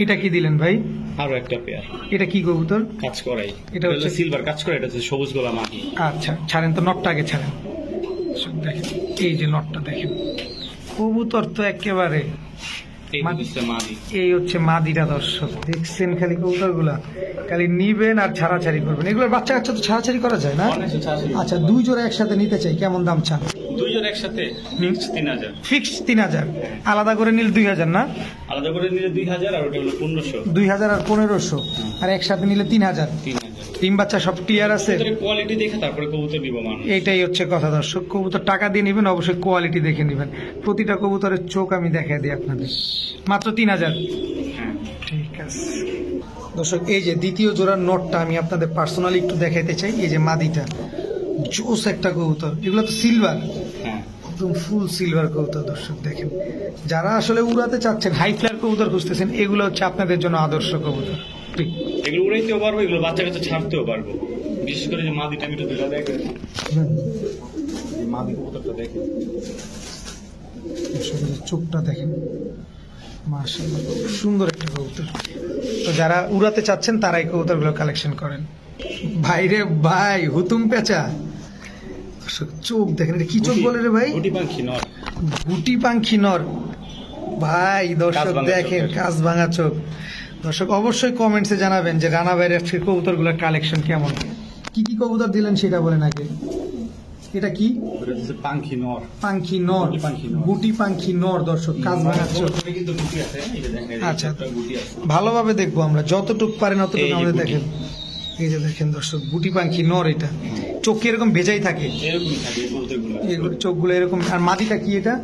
এটা কি দিলেন ভাই? আরো একটা পেয়ার। এটা কি কবুতর? কাজ করাই। এটা হচ্ছে সিলভার কাজ করে, এটা হচ্ছে সবুজ গোলা মাটি। আচ্ছা ছাড়েন তো, নটটা আগে ছাড়েন। দেখেন এই যে নটটা দেখেন, কবুতর তো একেবারে। এই হচ্ছে মাদি। এই হচ্ছে মাদিটা দর্শক, দেখছেন খালি কবুতর গুলা খালি নিবেন আর ছাড়াছাড়ি করবেন। এগুলোর বাচ্চা কাচ্চা তো ছাড়াছাড়ি করা যায় না? আচ্ছা দুই জোড়া একসাথে নিতে চাই, কেমন দাম চান? দুইজন একসাথে ফিক্সড 3000। ফিক্স 3000, আলাদা করে নিলে 2000 না? আলাদা করে নিলে 2000 আর ওটা হলো 1500। 2000 আর 1500, আর একসাথে নিলে 3000। 3000। ডিম বাচ্চা সব ক্লিয়ার আছে? কোয়ালিটি দেখে তারপরে কবুতর নিব মানুষ। এইটাই হচ্ছে কথা দর্শক, কবুতর টাকা দিয়ে নিবেন, অবশ্যই কোয়ালিটি দেখে নিবেন। প্রতিটা কবুতরের চোখ আমি দেখাই দিই আপনাদের, মাত্র 3000। হ্যাঁ ঠিক আছে দর্শক, এই যে দ্বিতীয় জোড়ার নটটা আমি আপনাদের পার্সোনালি একটু দেখাইতে চাই। এই যে মাদিটা জোস একটা কবুতর, এগুলো তো সিলভার, হ্যাঁ একদম ফুল সিলভার কবুতর দর্শক দেখেন। যারা আসলে উড়াতে চাচ্ছেন, হাই ফ্লায়ার কবুতর খুঁজতেছেন, এগুলো হচ্ছে আপনাদের জন্য আদর্শ কবুতর। ঠিক, এগুলো উড়াইতেও পারবো, এগুলো বাচ্চা কাচ্চা ছাড়তেও পারবো। বিশেষ করে যে মাদিটা আমি একটু ধরে দেখেন, মাদি কবুতরটা দেখেন, চোখটা দেখেন, মাশাআল্লাহ খুব সুন্দর একটা কবুতর। তো যারা উড়াতে চাচ্ছেন তারা এই কবুতরগুলো কালেকশন করেন। ভাইরে ভাই হুতুম পেঁচা, চোখ দেখেন, এটা কি চোখ বলে রে ভাই? গুটি পাখি নর। গুটি পাখি নর ভাই দর্শক কাঁচভাঙা দেখেন, চোখ। কাজ ভাঙা চোখ। দর্শক অবশ্যই কমেন্টসে জানাবেন যে রানা ভাইয়ের কবুতরগুলোর কালেকশন কেমন, কি কি কবুতর দিলেন সেটা বলেন আগে। এটা কি? ওটা হচ্ছে পাখি নর। পাখি নর, গুটি পাখি নর। গুটি পাখি নর দর্শক, কাজ ভাঙা চোখ। ওখানে কিন্তু গুটি আছে, এই যে দেখেন, আচ্ছা। একটা গুটি আছে। ভালোভাবে দেখবো আমরা, যতটুকু পারেন অতটুকু এই যে আমাদের গুটি। দেখেন। এই যে দেখেন দর্শক, গুটি পাখি নর, এটা চোখ কি এরকম ভেজাই থাকে? এরকমই থাকে এই কবুতরগুলো। এগুলো চোখগুলো এরকম। আর মাদিটা কি এটা?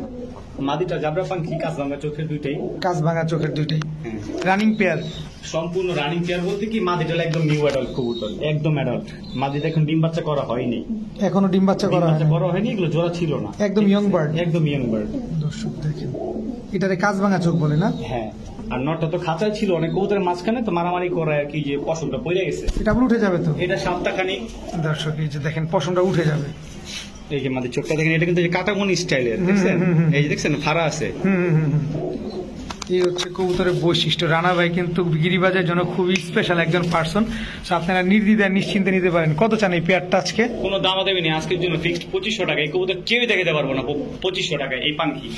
মাদিটা জাবরা পাখি, কাঁচভাঙা চোখের দুইটাই। কাজ ভাঙা চোখের দুইটাই, হ্যাঁ। Running pair. সম্পূর্ণ রানিং পেয়ার বলতে কি, মাদিটা একদম নিউ অ্যাডাল্ট কবুতর, একদম অ্যাডাল্ট। মাদিটা এখন ডিম বাচ্চা করা হয়নি, এখনো ডিম বাচ্চা ডিম করা বাচ্চা হয়নি, করা হয়নি, এগুলো জোড়া ছিল না, একদম ইয়ং বার্ড। একদম ইয়ং বার্ড। দর্শক দেখেন, এটারে কাজ ভাঙা চোখ বলে না? হ্যাঁ। আর নটটা তো খাঁচায় ছিল অনেক কবুতরের মাঝখানে, তো মারামারি করে আর কি, যে পশমটা পড়ে গেছে। এটা আবার উঠে যাবে তো? এটা সপ্তাহখানি। দর্শক এই যে দেখেন, পশমটা উঠে যাবে। এই যে মাদির চোখটা দেখেন, এটা কিন্তু কাটামনি স্টাইলের, দেখছেন? এই যে দেখছেন ফাড়া আছে। এই হচ্ছে কবুতরের বৈশিষ্ট্য। রানা ভাই কিন্তু গিরিবাজের জন্য খুবই স্পেশাল একজন পার্সন, আপনারা নির্দ্বিধায় নিশ্চিন্তে নিতে পারেন। কত চান এই পেয়ারটা আজকে? কোনো দামা দেবে না, আজকের জন্য ফিক্সড 2500 টাকা। এই কবুতর কেউই দেখাতে পারবো না 2500 টাকা। এই পাখি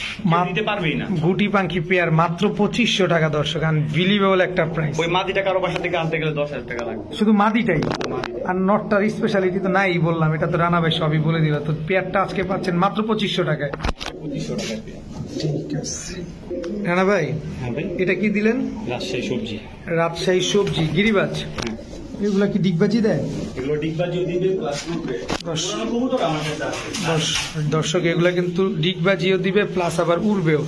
দিতে পারবেই না। গুটি পাখি পেয়ার মাত্র 2500 টাকা দর্শক, আনবিলিভেবল একটা প্রাইস। ওই মাদিটা কারো বাসা থেকে আনতে গেলে 10,000 টাকা লাগবে। শুধু মাদিটাই, আর নটটার স্পেশালিটি তো নাই বললাম, এটা তো রানা ভাই সবই বলে দিল। তো পেয়ারটা আজকে পাচ্ছেন মাত্র 2500 টাকায়। 2500 টাকা পেয়ার। ঠিক আছে রানা ভাই, হ্যাঁ ভাই। এটা কি দিলেন? রাজশাহী সবজি। রাজশাহী সবজি গিরিবাজ, এগুলা কি ডিগবাজি দেয়? এগুলো ডিগবাজিও দিবে প্লাস উঠবে। পুরানো কবুতর আমার কাছে আছে। দর্শক এগুলা কিন্তু ডিগবাজিও দিবে প্লাস আবার উড়বেও।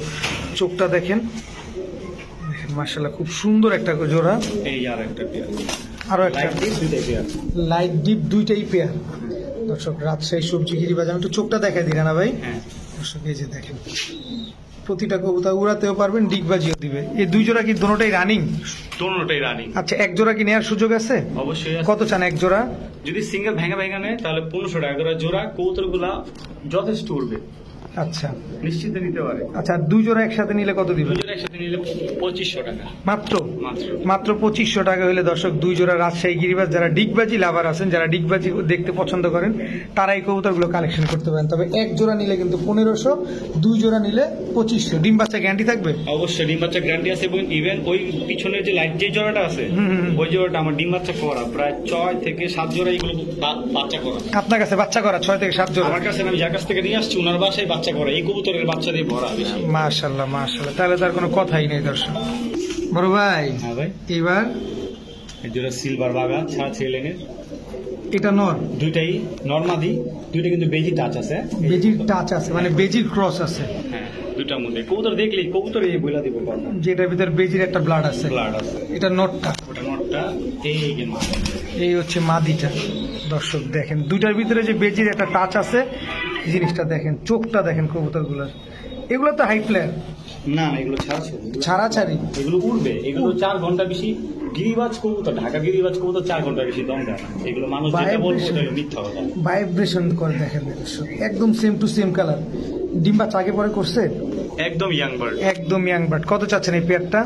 চোখটা দেখেন, মাশাআল্লাহ খুব সুন্দর একটা জোড়া। এই আর একটা পেয়ার, আরো একটা লাইট ডিপ দুইটাই পেয়ার। লাইট ডিপ দুইটাই পেয়ার। দর্শক রাজশাহী সবজি গিরিবাজ, আমি একটু চোখটা দেখাই দিই রানা ভাই। হ্যাঁ। দর্শক এই যে দেখেন, প্রতিটা কবুতর উড়াতেও পারবেন, ডিগবাজিও দিবে। এই দুই জোড়া কি দোনোটাই রানিং? দোনোটাই রানিং। আচ্ছা, এক জোড়া কি নেওয়ার সুযোগ আছে? অবশ্যই আছে। কত চান এক জোড়া? যদি সিঙ্গেল ভেঙে ভেঙে নেয় তাহলে 1500 টাকা করে জোড়া। কবুতরগুলা যথেষ্ট উড়বে, আচ্ছা নিশ্চিত নিতে পারে। আচ্ছা, আর দুই জোড়া একসাথে নিলে কত দিবেন? দুজনে একসাথে নিলে 2500 টাকা মাত্র মাত্র। মাত্র 2500 টাকা হলে দর্শক দুই জোড়া রাজশাহী গিরিবাজ যারা ডিগবাজি লাভার আছেন, যারা ডিগবাজি দেখতে পছন্দ করেন, তারা এই কবুতরগুলো কালেকশন করতে পারেন। তবে এক জোড়া নিলে কিন্তু 1500, দুই জোড়া নিলে 2500। ডিম বাচ্চা গ্যারান্টি থাকবে? অবশ্যই ডিম বাচ্চা গ্যারান্টি আছে, এবং ইভেন ওই পিছনের যে লাইট যে জোড়াটা আছে ওই জোড়াটা আমার ডিম বাচ্চা করা প্রায় 6 থেকে 7 জোড়া এগুলো বাচ্চা করা। আপনার কাছে বাচ্চা করা 6 থেকে 7 জোড়া? আমার কাছে আমি যার কাছ থেকে নিয়ে আসছি ওনার বাসায় বাচ্চা করা, এই কবুতরের বাচ্চা দিয়ে ভরা বেশি। মাশাআল্লাহ মাশাআল্লাহ, তাহলে তার কোনো কথাই নেই দর্শক। বড় ভাই, হ্যাঁ ভাই, এবার এই জোড়া সিলভার বাগা ছাড়া ছেলেনের, এটা নর, দুইটাই নরমাদি, দুইটা কিন্তু বেজি টাচ আছে, বেজির টাচ আছে, মানে বেজির ক্রস আছে। হ্যাঁ দুইটার মধ্যে কবুতর দেখলেই কবুতর এই বইলা দিব কথা, যেটার ভিতর বেজির একটা ব্লাড আছে। ব্লাড আছে। এটা নটটা, ওটা নটটা, এই কিন্তু এই হচ্ছে মাদিটা। দর্শক দেখেন দুইটার ভিতরে যে বেজির একটা টাচ আছে, এই জিনিসটা দেখেন, চোখটা দেখেন কবুতরগুলোর। এগুলো তো হাই প্লেয়ার, না এগুলো ছাড়া ছিল, ছাড়াছাড়ি, এগুলো উঠবে, এগুলো 4 ঘন্টা বেশি গিরিবাজ কবুতর, ঢাকা গিরিবাজ কবুতর 4 ঘন্টা বেশি দম দেয় না। এগুলো মানুষ যেটা বলবে ওটা হলো মিথ্যা কথা। ভাইব্রেশন করে দেখেন দর্শক, একদম সেম টু সেম কালার। ডিম বাচ্চা আগে পরে করছে, একদম ইয়াং বার্ড, একদম ইয়াং বার্ড। কত চাচ্ছেন এই পেয়ারটা?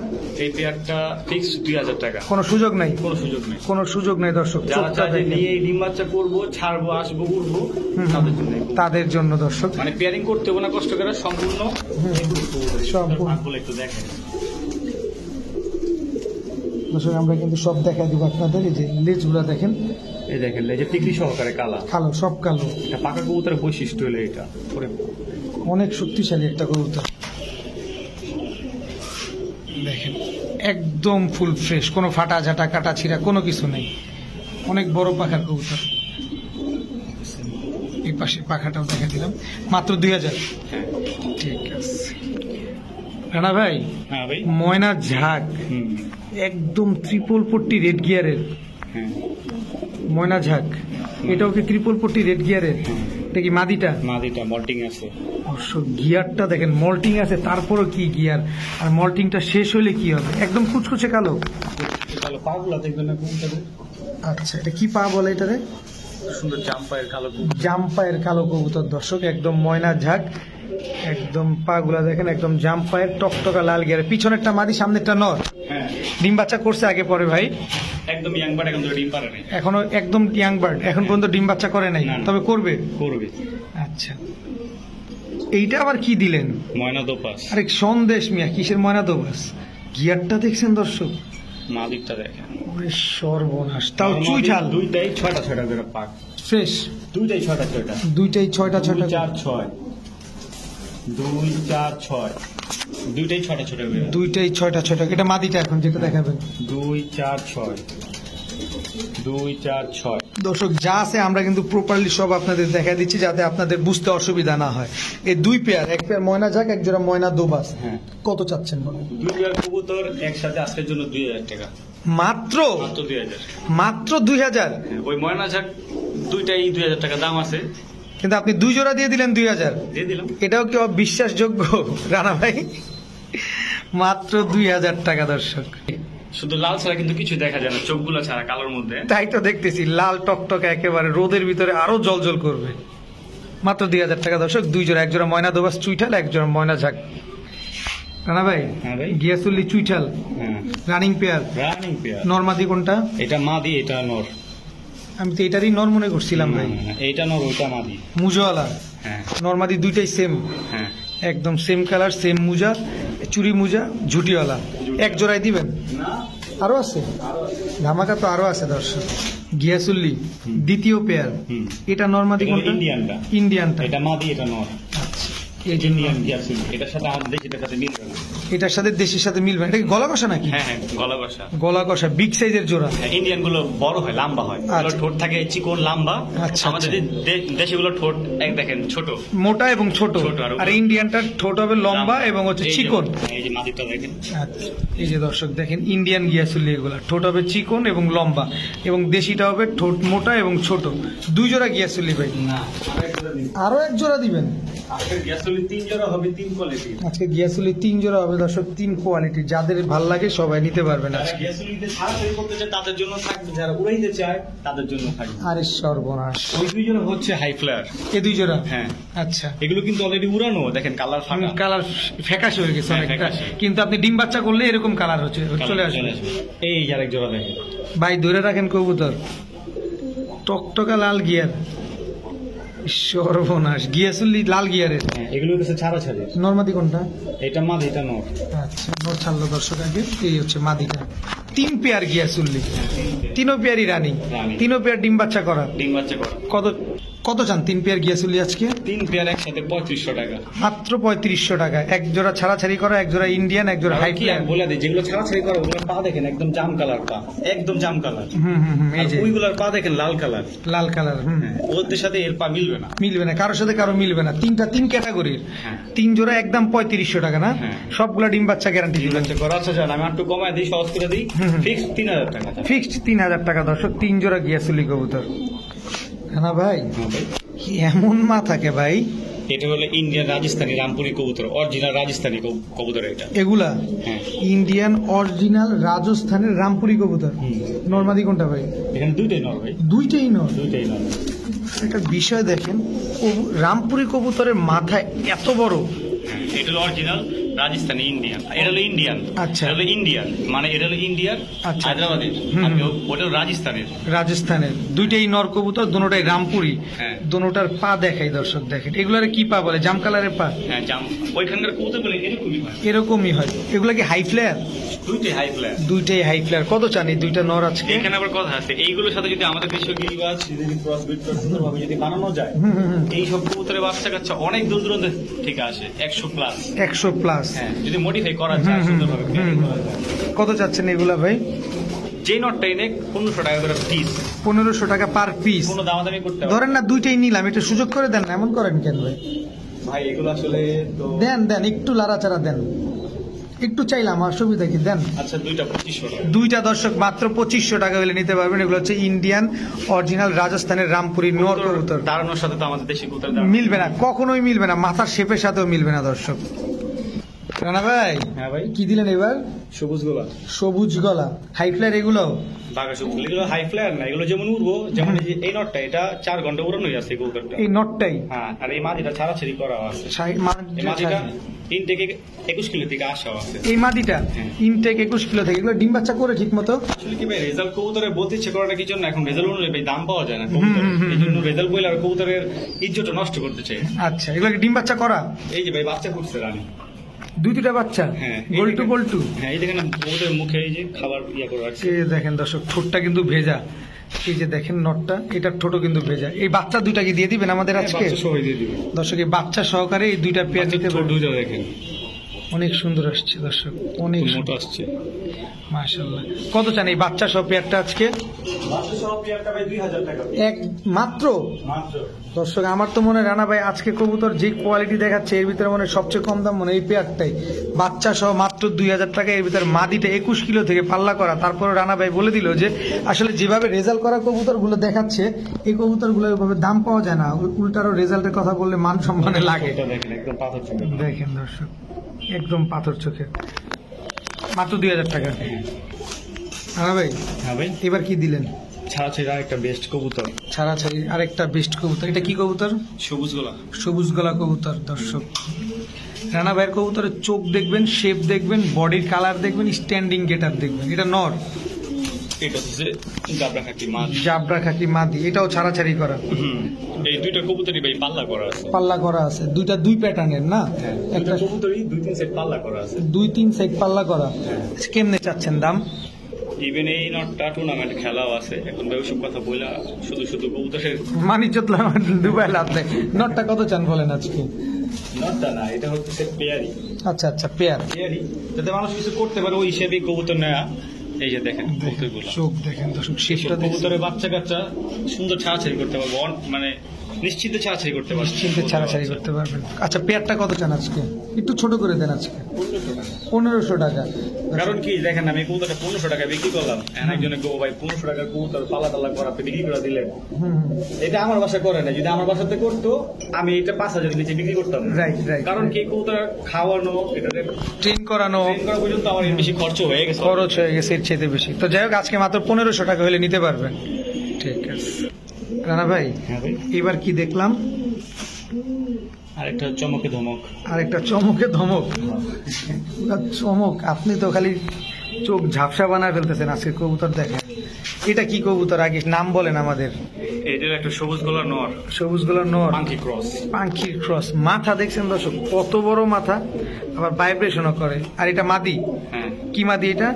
এই পেয়ারটা ফিক্স 2000 টাকা, কোনো সুযোগ নাই? কোনো সুযোগ নেই, কোনো সুযোগ নেই দর্শক। যারা চোখটা চাইলে দেখেন, নিয়ে এই ডিম বাচ্চা করবো, ছাড়বো, আসবো, উঠবো, তাদের জন্য তাদের জন্য দর্শক মানে পেয়ারিং করতে হবে না, কষ্ট করে সম্পূর্ণ সম্পূর্ণ। ভাগগুলো একটু দেখেন দর্শক আমরা কিন্তু সব দেখা দিব আপনাদের। এই যে লেজগুলো দেখেন, এই দেখেন এই যে টিকলি সহকারে কালা, কালো, সব কালো। এটা পাকা কবুতরের বৈশিষ্ট্য হলো এটা, ওরে অনেক শক্তিশালী একটা কবুতর। দেখেন একদম ফুল ফ্রেশ, কোনো ফাটা ঝাঁটা কাটা ছিঁড়া কোনো কিছু নেই। অনেক বড় পাখার কবুতর। এই পাশে পাখাটাও দেখা দিলাম, মাত্র 2000। হ্যাঁ ঠিক আছে রানা ভাই, হ্যাঁ ভাই, ময়নার ঝাঁক হুম একদম ত্রিপল পট্টি রেড গিয়ারের। হ্যাঁ ময়না ঝাঁক এটাও কি ত্রিপল পট্টি রেড গিয়ারের? এটা কি মাদিটা? মাদিটা মল্টিং আছে, অবশ্য গিয়ারটা দেখেন, মল্টিং আছে, তারপরও কি গিয়ার। আর মল্টিংটা শেষ হলে কি হবে? একদম কুচকুচে কালো। কালো পাগুলা দেখবেন না কবুতরের, আচ্ছা, এটা কি পা বলে এটারে? সুন্দর জাম্পায়ের কালো জাম্পায়ের কালো কবুতর দর্শক, একদম ময়না ঝাঁক, একদম পাগুলা দেখেন, একদম জাম্পায়ের টকটকা লাল গিয়ার। পিছনেরটা মাদি, সামনেরটা নর। হ্যাঁ ডিম বাচ্চা করছে আগে পরে ভাই? একদম ইয়াং বার্ড, এখন তো ডিম পারে নাই, এখনো একদম ইয়াং বার্ড, এখন পর্যন্ত ডিম বাচ্চা করে নাই, না, না। তবে করবে। করবে। আচ্ছা, এইটা আবার কি দিলেন? ময়না দোপাস, আরে সন্দেশ মিয়া, কিসের ময়না দোবাস? গিয়ারটা দেখছেন দর্শক? মাদিকটা দেখেন, ওরে সর্বনাশ, তাও চুইঠাল, দুইটাই 6টা করে পাক, ফ্রেশ, দুইটাই 6টা, দুইটাই 6টা 2 4 6, 2 4 6, দুইটাই 6টা করে, দুইটাই 6টা। এটা মাদিটা এখন যেটা দেখাবেন। 2 4 6, 2 4 6। দর্শক যা আছে আমরা কিন্তু প্রপারলি সব আপনাদের দেখা দিচ্ছি, যাতে আপনাদের বুঝতে অসুবিধা না হয়। এই দুই পেয়ার, এক পেয়ার ময়না ঝাঁক, এক জোড়া ময়না দোবাস। হ্যাঁ কত চাচ্ছেন বলেন? দুই পেয়ার কবুতর একসাথে আজকের জন্য 2000 টাকা, মাত্র মাত্র 2000। মাত্র 2000। ওই ময়না ঝাক দুইটাই 2000 টাকা দাম আছে, কিন্তু আপনি দুই জোড়া দিয়ে দিলেন 2000। দিয়ে দিলাম। এটাও কি বিশ্বাসযোগ্য রানা ভাই? মাত্র 2000 টাকা দর্শক। শুধু লাল ছাড়া কিন্তু কিছু দেখা যায় না, চোখগুলো ছাড়া কালোর মধ্যে। তাই তো দেখতেছি, লাল টকটকে একেবারে, রোদের ভিতরে আরো জলজল করবে। মাত্র 2000 টাকা দর্শক, দুই জোড়া, এক জোড়া ময়না দোবাস চুইঠাল, এক জোড়া ময়না ঝাঁক। রানা ভাই, হ্যাঁ ভাই, গিয়াসুল্লি চুইঠাল হ্যাঁ রানিং পেয়ার, রানিং পেয়ার। নরমাদি কোনটা? এটা মাদি, এটা নর। আমি তো এটারই নর মনে করছিলাম ভাই। এইটা নর, ওইটা মাদি। মুজাওয়ালা, হ্যাঁ নরমাদি দুইটাই সেম, হ্যাঁ একদম সেম কালার, সেম মুজা, চুরি মুজা, ঝুটিওয়ালা। এক জোড়ায় দিবেন? না আরো আছে ধামাকা, তো আরো আছে দর্শক। গিয়াসুল্লি দ্বিতীয় পেয়ার, এটা নরমাদি কোনটা? ইন্ডিয়ানটা, ইন্ডিয়ানটা। এটা মাদি, এটা নর। আচ্ছা, এই যে ইন্ডিয়ান গিয়াসুল, এটার সাথে আমাদের দেশিটার সাথে মিলবে না। এটার সাথে দেশের সাথে মিলবে না। এটা কি গলা কষা নাকি? হ্যাঁ হ্যাঁ, গলা কষা, গলা কষা, বিগ সাইজের জোড়া। ইন্ডিয়ান গুলো বড় হয়, লম্বা হয়, আচ্ছা। এগুলো ঠোঁট থাকে চিকন লম্বা। আচ্ছা, আমাদের দেশি গুলো ঠোঁট এক দেখেন ছোট, মোটা এবং ছোট। ছোট, আর ইন্ডিয়ানটার ঠোঁট হবে লম্বা এবং হচ্ছে এই যে- চিকন। এই যে মাদিটা দেখেন, আচ্ছা, এই যে দর্শক দেখেন, ইন্ডিয়ান গিয়াসুল্লি এগুলা ঠোঁট হবে চিকন এবং লম্বা, এবং দেশিটা হবে ঠোঁট মোটা এবং ছোট। দুই জোড়া গিয়াসুল্লি ভাই, না আরো এক জোড়া দিবেন? আগের গিয়াসুল গিয়াসুলি 3 জোড়া হবে 3 কোয়ালিটি। আজকে গিয়াসুলি 3 জোড়া হবে দর্শক, 3 কোয়ালিটি। যাদের ভাল লাগে সবাই নিতে পারবেন যারা আজকে। গিয়াসুলিতে ছাড়াছাড়ি করতে চায় তাদের জন্য থাকবে, যারা উড়াইতে চায় তাদের জন্য থাকবে। আরে সর্বনাশ, ওই 2 জোড়া হচ্ছে হাই ফ্লায়ার। এই 2 জোড়া? হ্যাঁ, আচ্ছা। এগুলো কিন্তু অলরেডি উড়ানো, দেখেন কালার ফাঁকা, কালার ফ্যাকাশে হয়ে গেছে হ্যাঁ, অনেকটা, ফ্যাকাশে। কিন্তু আপনি ডিম বাচ্চা করলে এরকম কালার হচ্ছে চলে আসবে। এই আরেক জোড়া দেখেন ভাই ধরে রাখেন কবুতর, টকটকা লাল গিয়ার, সর্বনাশ। গিয়াসুলি লাল গিয়ারের। হ্যাঁ, এগুলো হচ্ছে ছাড়াছাড়ি। নরমাদি কোনটা? এটা মাদি, এটা নর। আচ্ছা, নোট ছাড়লো দর্শক আগে। এই হচ্ছে মাদিটা। 3 পেয়ার গিয়াসুল্লি, 3 পেয়ারই রানিং, রানিং। 3 পেয়ার ডিম বাচ্চা করা। ডিম বাচ্চা করা। কত কত চান 3 পেয়ার গিয়াসুল্লি আজকে? 3 পেয়ার একসাথে 3500 টাকা। মাত্র 3500 টাকা। এক জোড়া ছাড়াছাড়ি করা, এক জোড়া ইন্ডিয়ান, এক জোড়া হাই কি ফ্লায়ার। আমি বলে দিই, যেগুলো ছাড়াছাড়ি করা ওগুলো পা দেখেন একদম জাম কালার পা, একদম জাম কালার। এই আর যে ওইগুলোর পা দেখেন লাল কালার। লাল কালার। ওদের সাথে এর পা মিলবে না, মিলবে না, কারোর সাথে কারো মিলবে না। 3 ক্যাটাগরির, হ্যাঁ। 3 জোড়া একদম 3500 টাকা না? হ্যাঁ। সবগুলা ডিম বাচ্চা গ্যারান্টি ডিম দিবেন। বাচ্চা করা। আচ্ছা জান, আমি একটু কমায় দিই, সহজ করে দিই, ফিক্স 3000 টাকা। ফিক্সড 3000 টাকা দর্শক, 3 জোড়া গিয়াসুলি কবুতর। না ভাই, হ্যাঁ ভাই, কি এমন মা থাকে ভাই? এটা হলো ইন্ডিয়ান রাজস্থানি রামপুরি কবুতর, অরিজিনাল রাজস্থানি কবুতর এটা। এগুলা হ্যাঁ, ইন্ডিয়ান অরিজিনাল রাজস্থানের রামপুরি কবুতর। নরমাদি কোনটা ভাই? এখানে দুইটাই নর ভাই, দুইটাই নর। দুইটাই নর। একটা বিষয় দেখেন, রামপুরি কবুতরের মাথায় এত বড়। হ্যাঁ, এটা হলো অরিজিনাল রাজস্থানি ইন্ডিয়ান, এটা হলো ইন্ডিয়ান। আচ্ছা। এটা হলো ইন্ডিয়ান, মানে এটা হলো ইন্ডিয়ার আচ্ছা। হায়দ্রাবাদের, আর ওটা হলো রাজস্থানের। রাজস্থানের দুইটাই নর কবুতর, দুটোটাই রামপুরি। হ্যাঁ। দুটোটার পা দেখাই দর্শক, দেখেন এগুলারে কি পা বলে? জাম কালারের পা। হ্যাঁ, জাম। ওইখানকার কবুতর বলে এরকমই হয়, এরকমই হয়। এগুলা কি হাই ফ্লেয়ার? দুইটাই হাই ফ্লায়ার। দুইটাই হাই ফ্লেয়ার। কত চান এই দুইটা নর আজকে? এখানে আবার কথা আছে, এইগুলোর সাথে যদি আমাদের দেশীয় গিরিবাজ যদি ক্রসবিট সুন্দরভাবে যদি বানানো যায়, এই সব কবুতরের বাচ্চা কাচ্চা অনেক দূর দূরান্ত থেকে আসে, 100 প্লাস। 100 প্লাস। হ্যাঁ, যদি মডিফাই করা যায় সুন্দরভাবে training করা যায়। কত চাচ্ছেন এগুলা ভাই? যে নটটা এনে 1500 টাকা করে পিস, 1500 টাকা পার পিস। কোনো দামাদামি করতে হবে ধরেন না দুইটাই নিলাম, একটু সুযোগ করে দেন না, এমন করেন কেন ভাই? ভাই। এগুলো আসলে তো দেন দেন, একটু লাড়াচাড়া দেন, একটু চাইলাম, অসুবিধা কি? দেন। আচ্ছা, দুইটা 2500 টাকা। দুইটা দর্শক মাত্র 2500 টাকা হলে নিতে পারবেন। এগুলো হচ্ছে ইন্ডিয়ান অরিজিনাল রাজস্থানের রামপুরি নর কবুতর। দাঁড়ানোর সাথে তো আমাদের দেশি কবুতর মিলবে না, কখনোই মিলবে না, মাথার শেপের সাথেও মিলবে না দর্শক। রানা ভাই, হ্যাঁ ভাই, কি দিলেন এবার? সবুজ গোলা, সবুজ গলা হাই ফ্লায়ার। এগুলো বাঘা সবুজ। এগুলো হাই ফ্লায়ার না, এগুলো যেমন উড়বো, যেমন এই যে এই নটটা, এটা 4 ঘন্টা উড়ানোই আছে এই কবুতরটা। এই নটটাই হ্যাঁ, আর এই মাদিটা ছাড়াছাড়ি করা আছে। এই মাদিটা 3 থেকে 21 কিলো থেকে আসা আছে। এই মাদিটা হ্যাঁ। ইনটেক 21 কিলো থেকে। এগুলো ডিম বাচ্চা করে ঠিক মতো? আসলে কি ভাই, রেজাল্ট কবুতরে বলতে ইচ্ছে করে না, কি জন্য এখন রেজাল্ট অনুযায়ী ভাই দাম পাওয়া যায় না কবুতরের, এই জন্য রেজাল্ট বইলে আর কবুতরের ইজ্জতটা নষ্ট করতে চাই। আচ্ছা, এগুলো কি ডিম বাচ্চা করা? এই যে ভাই বাচ্চা ফুটছে রানী। দুইটা বাচ্চা? হ্যাঁ, গোল্টু গোল্টু। হ্যাঁ, এই দেখেন কবুতরের মুখে এই যে খাবার ইয়া করে রাখছে। এই দেখেন দর্শক, ঠোঁটটা কিন্তু ভেজা। এই যে দেখেন নটটা, এটার ঠোঁটও কিন্তু ভেজা। এই বাচ্চা দুইটা কি দিয়ে দিবেন আমাদের আজকে? বাচ্চা সবাই দিয়ে দিবে। দর্শক এই বাচ্চা সহকারে এই দুইটা পেয়ার নিতে পারবেন। দুইটা দেখেন অনেক সুন্দর আসছে দর্শক, অনেক মোটা আসছে। মাশাআল্লাহ। কত চান এই বাচ্চা সহ পেয়ারটা আজকে? বাচ্চা সহ পেয়ারটা ভাই 2000 টাকা এক মাত্র। মাত্র। দর্শক আমার তো মনে হয় রানা ভাই আজকে কবুতর যে কোয়ালিটি দেখাচ্ছে এর ভিতরে মনে হয় সবচেয়ে কম দাম মনে হয় এই পেয়ারটাই। বাচ্চা সহ মাত্র 2000 টাকা। এর ভিতরে মাদিটা 21 কিলো থেকে পাল্লা করা। তারপরে রানা ভাই বলে দিল যে আসলে যেভাবে রেজাল্ট করা কবুতর গুলো দেখাচ্ছে এই কবুতর গুলো ওইভাবে দাম পাওয়া যায় না, উল্টারও রেজাল্টের কথা বললে মান সম্মানে লাগে। এটা দেখেন একদম পাথর চোখে। দেখেন দর্শক, একদম পাথর চোখে, মাত্র 2000 টাকা। রানা ভাই, হ্যাঁ ভাই, এবার কি দিলেন? ছাড়াছাড়ি একটা বেস্ট কবুতর, ছাড়াছাড়ি আরেকটা বেস্ট কবুতর। এটা কি কবুতর? সবুজ গোলা। সবুজ গলা কবুতর। দর্শক রানা ভাইয়ের কবুতরের চোখ দেখবেন, শেপ দেখবেন, বডির কালার দেখবেন, স্ট্যান্ডিং গেটআপ দেখবেন। এটা নর, এটা হচ্ছে জাবরা খাকি মাছ। জাবরা খাকি মাদি। এটাও ছাড়াছাড়ি করা। এই দুইটা কবুতরই ভাই পাল্লা করা আছে। পাল্লা করা আছে দুইটা, দুই প্যাটার্নের না? একটা একটা কবুতরই 2-3 সেট পাল্লা করা আছে। 2-3 সাইড পাল্লা করা। কেমনে চাচ্ছেন দাম? ইভেন এই নটটা টুর্নামেন্ট খেলাও আছে। এখন ভাই ওসব কথা বইলা শুধু শুধু কবুতরের মানিজ্য দুবাই লাভ নেই। নটটা কত চান বলেন আজকে? নটটা না, এটা হচ্ছে পেয়ারি। আচ্ছা আচ্ছা, পেয়ার। পেয়ারি যাতে মানুষ কিছু করতে পারে ওই হিসেবে কবুতর নেয়া। এই যে দেখেন কবুতরগুলো, চোখ দেখেন দর্শক, শেপটা দেখেন। কবুতরের বাচ্চা কাচ্চা সুন্দর ছাড়াছাড়ি করতে পারবো, মানে নিশ্চিন্তে ছাড়াছাড়ি করতে পারবেন, নিশ্চিন্তে ছাড়াছাড়ি করতে পারবেন। আচ্ছা পেয়ারটা কত চান আজকে? একটু ছোট করে দেন আজকে। 1500 টাকা। কারণ কি দেখেন, আমি কবুতরটা 1500 টাকা বিক্রি করলাম, একজনে গো ভাই 1500 টাকার কবুতর পালা টালা করা আপনি বিক্রি করে দিলেন, এটা আমার বাসা করে না। যদি আমার বাসাতে করতো আমি এটা 5000 নিচে বিক্রি করতাম। Right right. কারণ কি কবুতর খাওয়ানো, এটাতে ট্রেন করানো ট্রেন করা পর্যন্ত আমার এর বেশি খরচ হয়ে গেছে, খরচ হয়ে গেছে এর চাইতে বেশি। তো যাই হোক আজকে মাত্র 1500 টাকা হলে নিতে পারবেন। ঠিক আছে রানা ভাই, হ্যাঁ ভাই। এবার কি দেখলাম? আরেকটা চমকে ধমক, আরেকটা চমকে ধমক। পুরা চমক, আপনি তো খালি চোখ ঝাপসা বানায় ফেলতেছেন আজকে কবুতর দেখেন। এটা কি কবুতর আগে নাম বলেন আমাদের? এটার একটা সবুজ গলার নর, সবুজ গলার নর, পাঙ্কি ক্রস। পাঙ্খির ক্রস। মাথা দেখছেন দর্শক কত বড় মাথা, আবার ভাইব্রেশনও করে। আর এটা মাদি, হ্যাঁ কি মাদি এটা?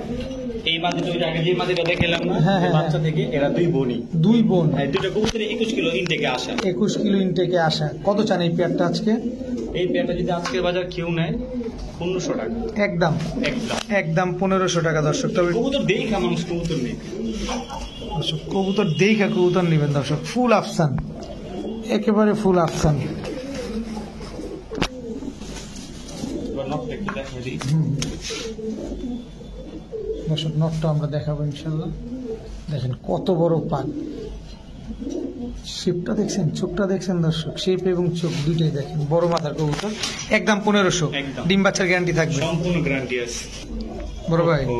এই মাদিটা ওই আগে যে মাদিটা দেখালাম না, হ্যাঁ, হ্যাঁ, বাচ্চা থেকে এরা দুই বোনই। দুই বোন। দুইটা কবুতরে 21 কিলো ইনটেকে আসা। 21 কিলো ইনটেকে আসা। কত চান এই পেয়ারটা আজকে? এই পেয়ারটা যদি আজকের বাজার কেউ নেয় 1500 টাকা একদম একদম। একদম 1500 টাকা দর্শক। তবে কবুতর দেখা মানুষ কবুতর নেই। দর্শক কবুতর দেখে কবুতর নেবেন দর্শক, ফুল আফসান, একেবারে ফুল আফসান। এবার নকটা একটু দেখাই দিই। দর্শক নটটা আমরা দেখাবো ইনশাল্লাহ। দেখেন কত বড় পাক, শেপটা দেখছেন, চোখটা দেখছেন দর্শক, শেপ এবং চোখ দুইটাই দেখেন। বড় মাথার কবুতর, একদম 1500। একদম। ডিম বাচ্চার গ্যারান্টি থাকবে, সম্পূর্ণ গ্যারান্টি আছে। বড় ভাই। ও